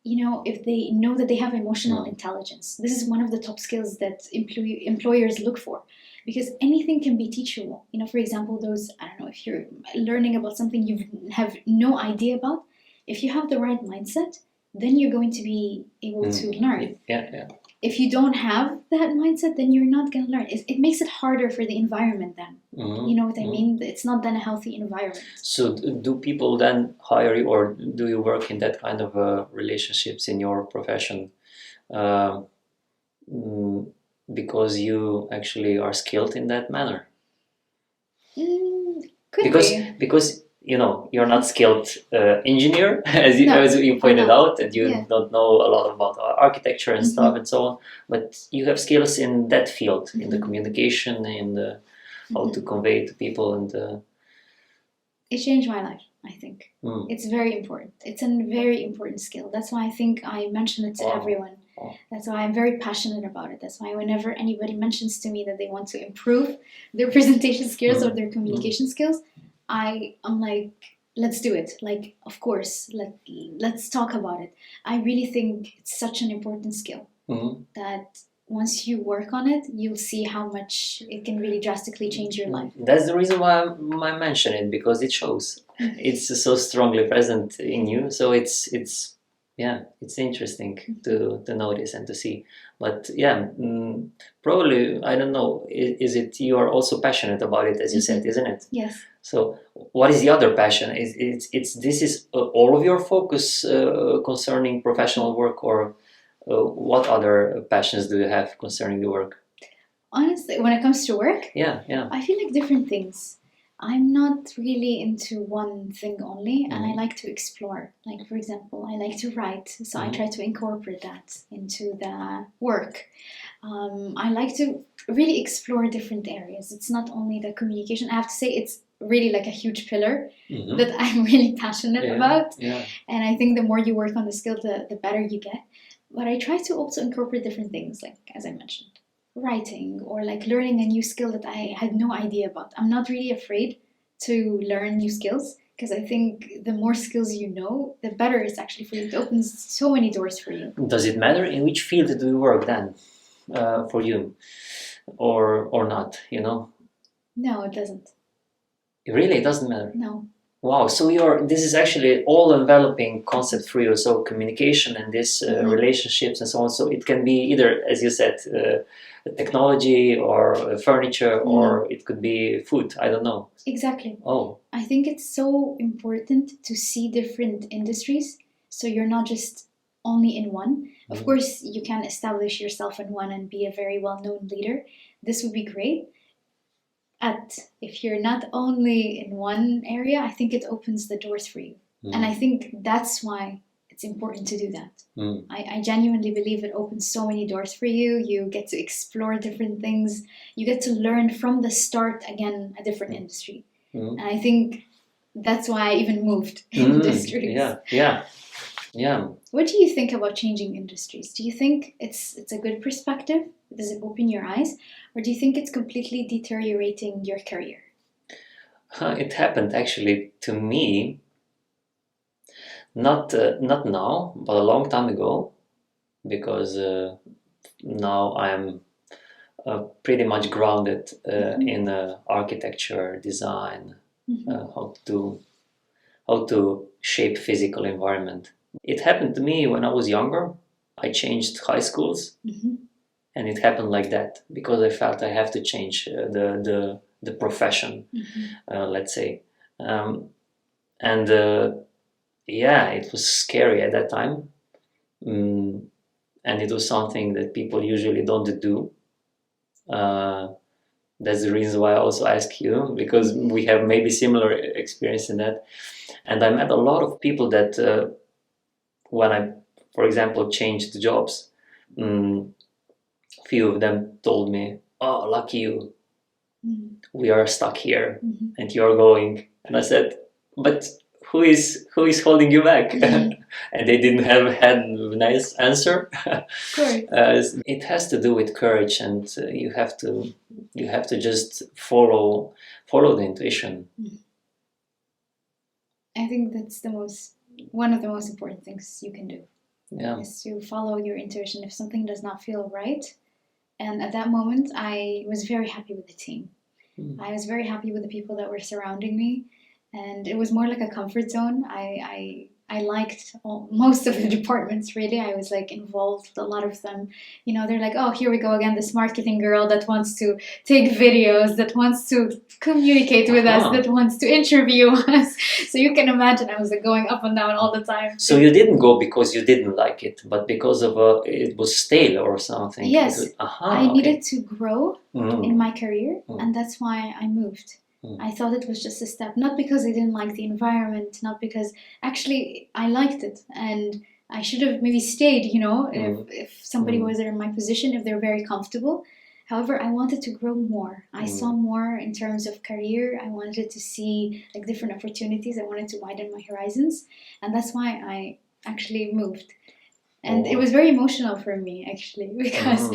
If they know that they have emotional intelligence, this is one of the top skills that employers look for. Because anything can be teachable. For example, if you're learning about something you have no idea about, if you have the right mindset, then you're going to be able to learn. Yeah. If you don't have that mindset, then you're not going to learn. It makes it harder for the environment then. You know what I mean? It's not then a healthy environment. So do people then hire you, or do you work in that kind of relationships in your profession because you actually are skilled in that manner? Could be. Because you know, you're not skilled engineer, as you pointed out, and you don't know a lot about architecture and stuff and so on, but you have skills in that field, in the communication, in the how to convey to people, and it changed my life, I think. It's very important. It's a very important skill. That's why I think I mention it to everyone. That's why I'm very passionate about it. That's why whenever anybody mentions to me that they want to improve their presentation skills or their communication skills, I'm like, let's do it. Like, of course, let's talk about it. I really think it's such an important skill that once you work on it, you'll see how much it can really drastically change your life. That's the reason why I mention it, because it shows. It's so strongly present in you. So it's interesting to notice and to see. But probably, I don't know, is it you are also passionate about it, as you said, isn't it? Yes. So what is the other passion? This is all of your focus concerning professional work, or what other passions do you have concerning the work? Honestly, when it comes to work, I feel like different things. I'm not really into one thing only, and I like to explore. Like, for example, I like to write, so I try to incorporate that into the work. I like to really explore different areas. It's not only the communication. I have to say it's really like a huge pillar that I'm really passionate about. And I think the more you work on the skill, the better you get. But I try to also incorporate different things, like, as I mentioned, writing, or like learning a new skill that I had no idea about. I'm not really afraid to learn new skills, because I think the more skills you know, the better it's actually for you. It opens so many doors for you. Does it matter in which field do you work then, for you, or not? You know? No, it doesn't. Really, it doesn't matter. No. Wow, so this is actually all enveloping concept for you. So communication and this relationships and so on. So it can be either, as you said, technology or furniture, or it could be food. I don't know. Exactly. Oh. I think it's so important to see different industries, so you're not just only in one. Of course, you can establish yourself in one and be a very well-known leader. This would be great. If you're not only in one area, I think it opens the doors for you. And I think that's why it's important to do that. I genuinely believe it opens so many doors for you. You get to explore different things. You get to learn from the start, again, a different industry. And I think that's why I even moved industries. Yeah. What do you think about changing industries? Do you think it's a good perspective? Does it open your eyes? Or do you think it's completely deteriorating your career? It happened actually to me, not now, but a long time ago, because now I'm pretty much grounded in architecture, design, how to shape physical environment. It happened to me when I was younger. I changed high schools, and it happened like that because I felt I have to change the profession, let's say, and it was scary at that time, and it was something that people usually don't do. That's the reason why I also ask you, because we have maybe similar experience in that. And I met a lot of people that when I, for example, changed jobs, few of them told me, "Oh, lucky you, we are stuck here and you're going." And I said, "But who is holding you back?" And they didn't had a nice answer. It has to do with courage, and you have to just follow the intuition. I think that's one of the most important things you can do. Yeah. Is to follow your intuition if something does not feel right. And at that moment, I was very happy with the team. I was very happy with the people that were surrounding me, and it was more like a comfort zone. I I liked most of the departments, really. I was like involved with a lot of them. You know, they're like, oh, here we go again, this marketing girl that wants to take videos, that wants to communicate with us, that wants to interview us. So you can imagine I was like going up and down all the time. So you didn't go because you didn't like it, but because of it was stale or something? Yes. I needed to grow in my career, and that's why I moved. I thought it was just a step, not because I didn't like the environment, not because actually I liked it, and I should have maybe stayed, you know, if somebody was in my position, if they're very comfortable. However, I wanted to grow more. I saw more in terms of career. I wanted to see like different opportunities. I wanted to widen my horizons, and that's why I actually moved. And it was very emotional for me, actually, because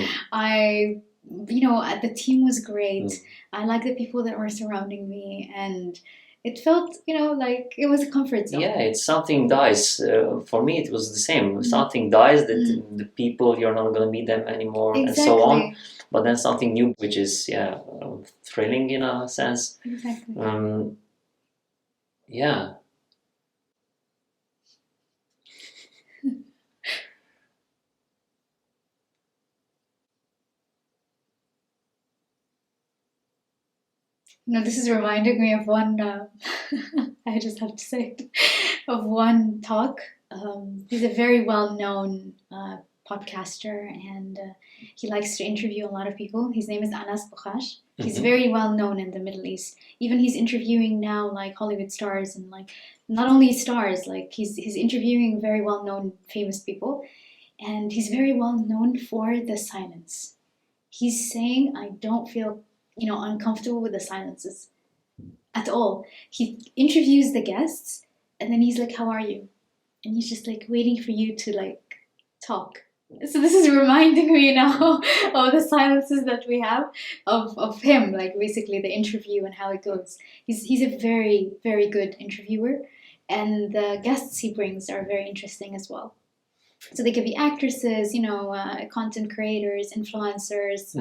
the team was great. I liked the people that were surrounding me, and it felt, like it was a comfort zone. Yeah, it's something dies. For me, it was the same. Something dies, that the people, you're not going to meet them anymore, and so on. But then something new, which is, thrilling in a sense. Exactly. Yeah. This is reminding me of one, I just have to say it, of one talk. He's a very well-known podcaster, and he likes to interview a lot of people. His name is Bukhasha. He's very well-known in the Middle East. Even he's interviewing now like Hollywood stars, and like not only stars, like he's interviewing very well-known famous people, and he's very well-known for the silence. He's saying, I don't feel uncomfortable with the silences at all. He interviews the guests, and then he's like, how are you? And he's just like waiting for you to like talk. So this is reminding me now of the silences that we have of him, like basically the interview and how it goes. He's a very, very good interviewer, and the guests he brings are very interesting as well. So they could be actresses, content creators, influencers,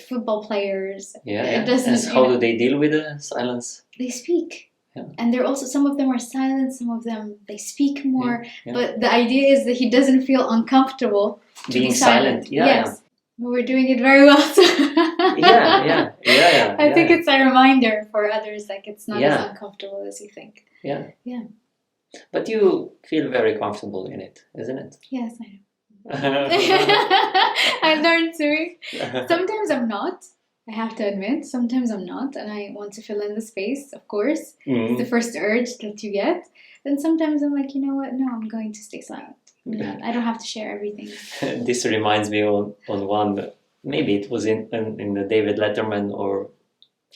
football players. Yeah. And how do they deal with the silence? They speak. Yeah. And they're also, some of them are silent, some of them, they speak more. Yeah. But the idea is that he doesn't feel uncomfortable being silent. Yeah. Yes. But we're doing it very well. I think it's a reminder for others, like it's not as uncomfortable as you think. Yeah. Yeah. But you feel very comfortable in it, isn't it? Yes, I know. I learned to. Sometimes I'm not. I have to admit. Sometimes I'm not, and I want to fill in the space, of course. It's the first urge that you get. Then sometimes I'm like, you know what? No, I'm going to stay silent. I don't have to share everything. This reminds me on one, maybe it was in the David Letterman or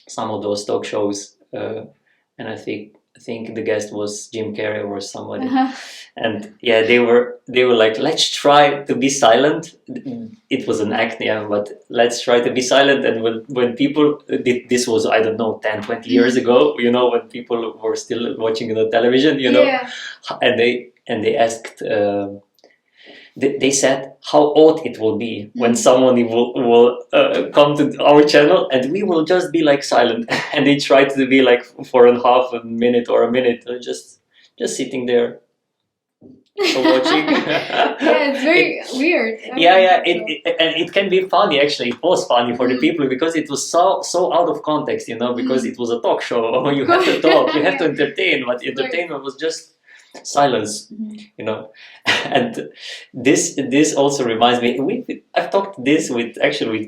some of those talk shows, and I think the guest was Jim Carrey or somebody, and they were like, let's try to be silent. It was an act, but let's try to be silent. And when people, this was, I don't know, 10, 20 years ago, when people were still watching the television, and they asked, they said how odd it will be when someone will come to our channel and we will just be like silent, and they tried to be like for a minute or a minute, just sitting there watching. It's very weird. And it can be funny. Actually, it was funny for the people because it was so out of context, because it was a talk show. You have to talk, you have to entertain, but entertainment was just silence, and this also reminds me. I've talked this with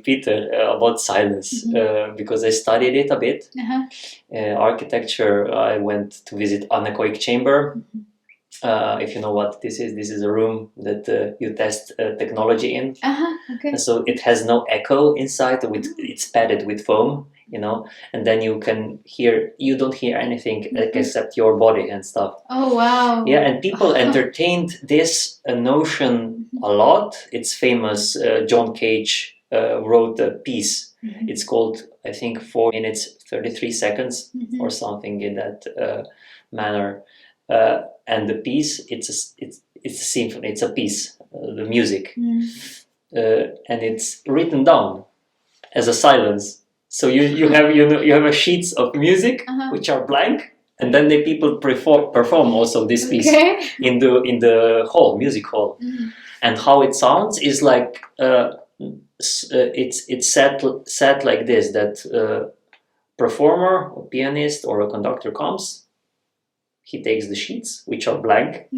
Peter about silence, because I studied it a bit. Architecture. I went to visit anechoic chamber. If you know what this is a room that you test technology in. Okay. And so it has no echo inside. It's padded with foam, and then you don't hear anything except your body and stuff. Oh wow! Yeah, and people entertained this notion a lot. It's famous. John Cage wrote a piece. It's called, I think, 4 minutes 33 seconds or something in that manner. And the piece, it's a symphony. It's a piece, the music, and it's written down as a silence. So you have a sheets of music which are blank, and then the people perform also this piece in the hall, music hall. And how it sounds is like it's set like this, that performer or pianist or a conductor comes, he takes the sheets, which are blank,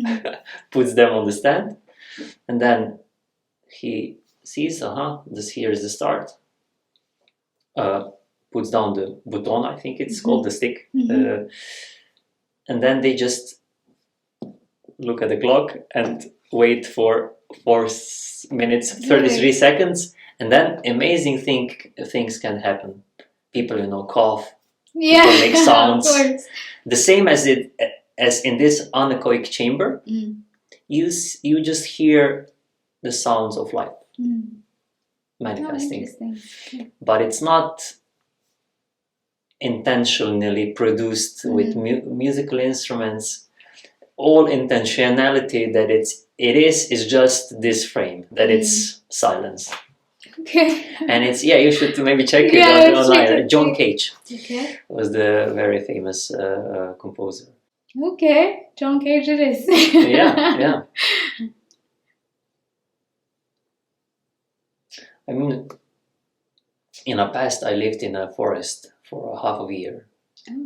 puts them on the stand, and then he sees, this here is the start, puts down the bouton, I think it's called, the stick, and then they just look at the clock and wait for 4 minutes 33 seconds, and then amazing things can happen. People, cough, people make sounds. The same as in this anechoic chamber, you just hear the sounds of life manifesting. But it's not intentionally produced with musical instruments. All intentionality that it is just this frame, that it's silence. And it's, you should maybe check it online. John Cage was the very famous composer. John Cage it is. yeah. I mean, in the past I lived in a forest for half of a year,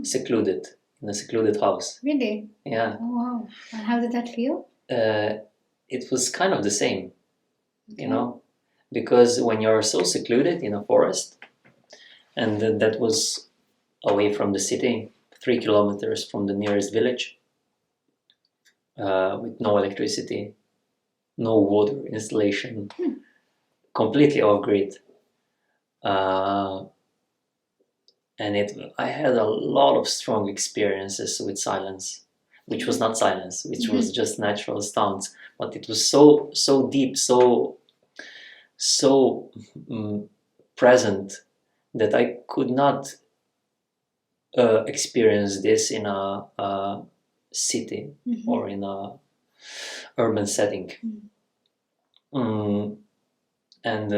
secluded, in a secluded house. Really? Yeah. Oh wow. And how did that feel? It was kind of the same, because when you're so secluded in a forest, and that was away from the city, 3 kilometers from the nearest village, with no electricity, no water installation, completely off-grid. And I had a lot of strong experiences with silence, which was not silence, which was just natural sounds, but it was so deep, so present, that I could not experience this in a city or in a urban setting. And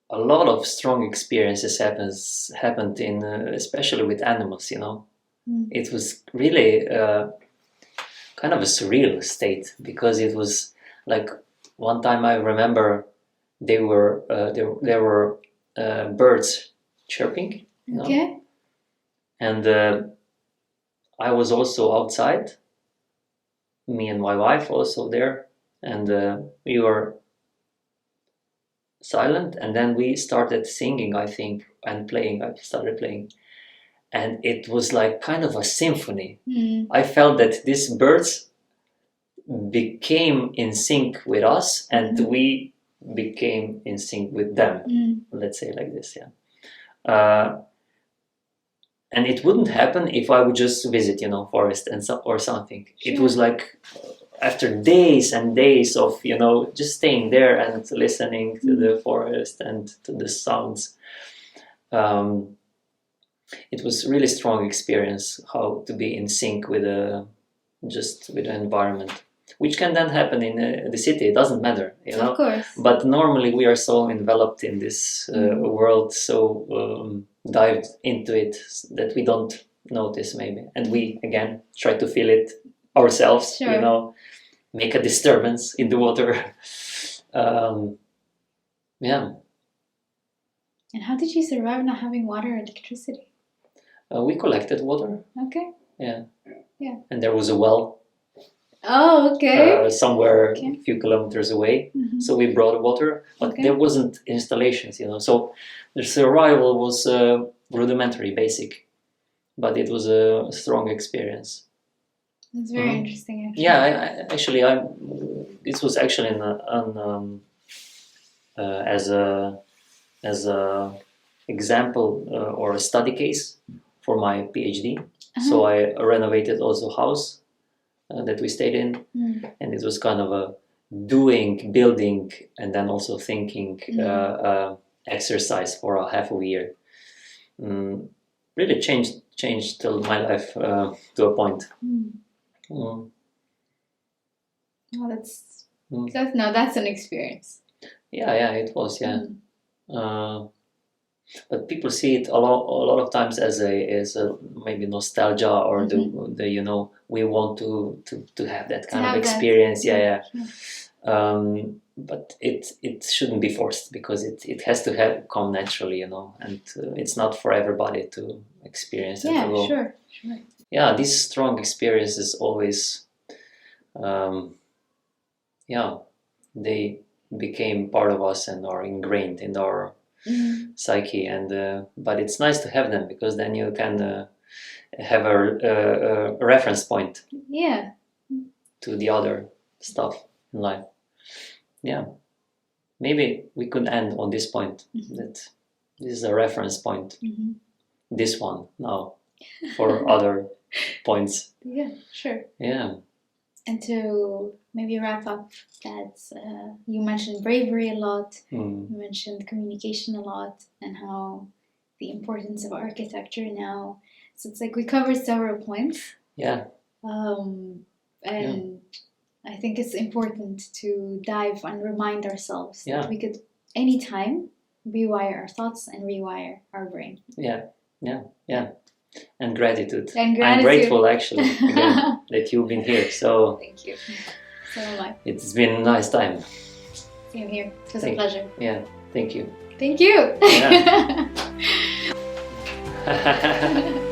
a lot of strong experiences happened in especially with animals. It was really kind of a surreal state, because it was like, one time I remember there were birds chirping, and I was also outside, me and my wife also there, and we were silent, and then we started singing, I think, and playing. I started playing, and it was like kind of a symphony. I felt that these birds became in sync with us, and we became in sync with them. Let's say like this, and it wouldn't happen if I would just visit, forest or something. Sure. It was like, after days and days of just staying there and listening to the forest and to the sounds, it was really strong experience how to be in sync with the environment, which can then happen in the city. It doesn't matter, Of course. But normally we are so enveloped in this world, so dived into it, that we don't notice maybe, and we again try to feel it ourselves. Sure. Make a disturbance in the water. And how did you survive not having water or electricity? We collected water. Okay. Yeah. And there was a well. Oh, okay. Somewhere a few kilometers away. So we brought water, but there wasn't installations, So the survival was rudimentary, basic, but it was a strong experience. That's very interesting. Actually. Yeah, this was actually as a example or a study case for my PhD. So I renovated also house that we stayed in, and it was kind of a building, and then also thinking exercise for a half a year. Really changed my life to a point. Oh, that's an experience. Yeah, it was. But people see it a lot of times as a maybe nostalgia, or the you know, we want to have that kind of experience. Yeah. But it shouldn't be forced, because it has to come naturally, you know, and it's not for everybody to experience it. Yeah, sure. Yeah, these strong experiences always, they became part of us and are ingrained in our psyche, and but it's nice to have them, because then you can have a reference point to the other stuff in life. Yeah, maybe we could end on this point, that this is a reference point, this one now, for other points. Yeah, sure. Yeah. And to maybe wrap up, that you mentioned bravery a lot, you mentioned communication a lot, and how the importance of architecture now. So it's like we covered several points. Yeah. And I think it's important to dive and remind ourselves that we could anytime rewire our thoughts and rewire our brain. Yeah. And gratitude. I'm grateful, actually, again, that you've been here. So thank you. So am I. It's been a nice time. Same here. It was a pleasure. Yeah. Thank you. Thank you. Yeah.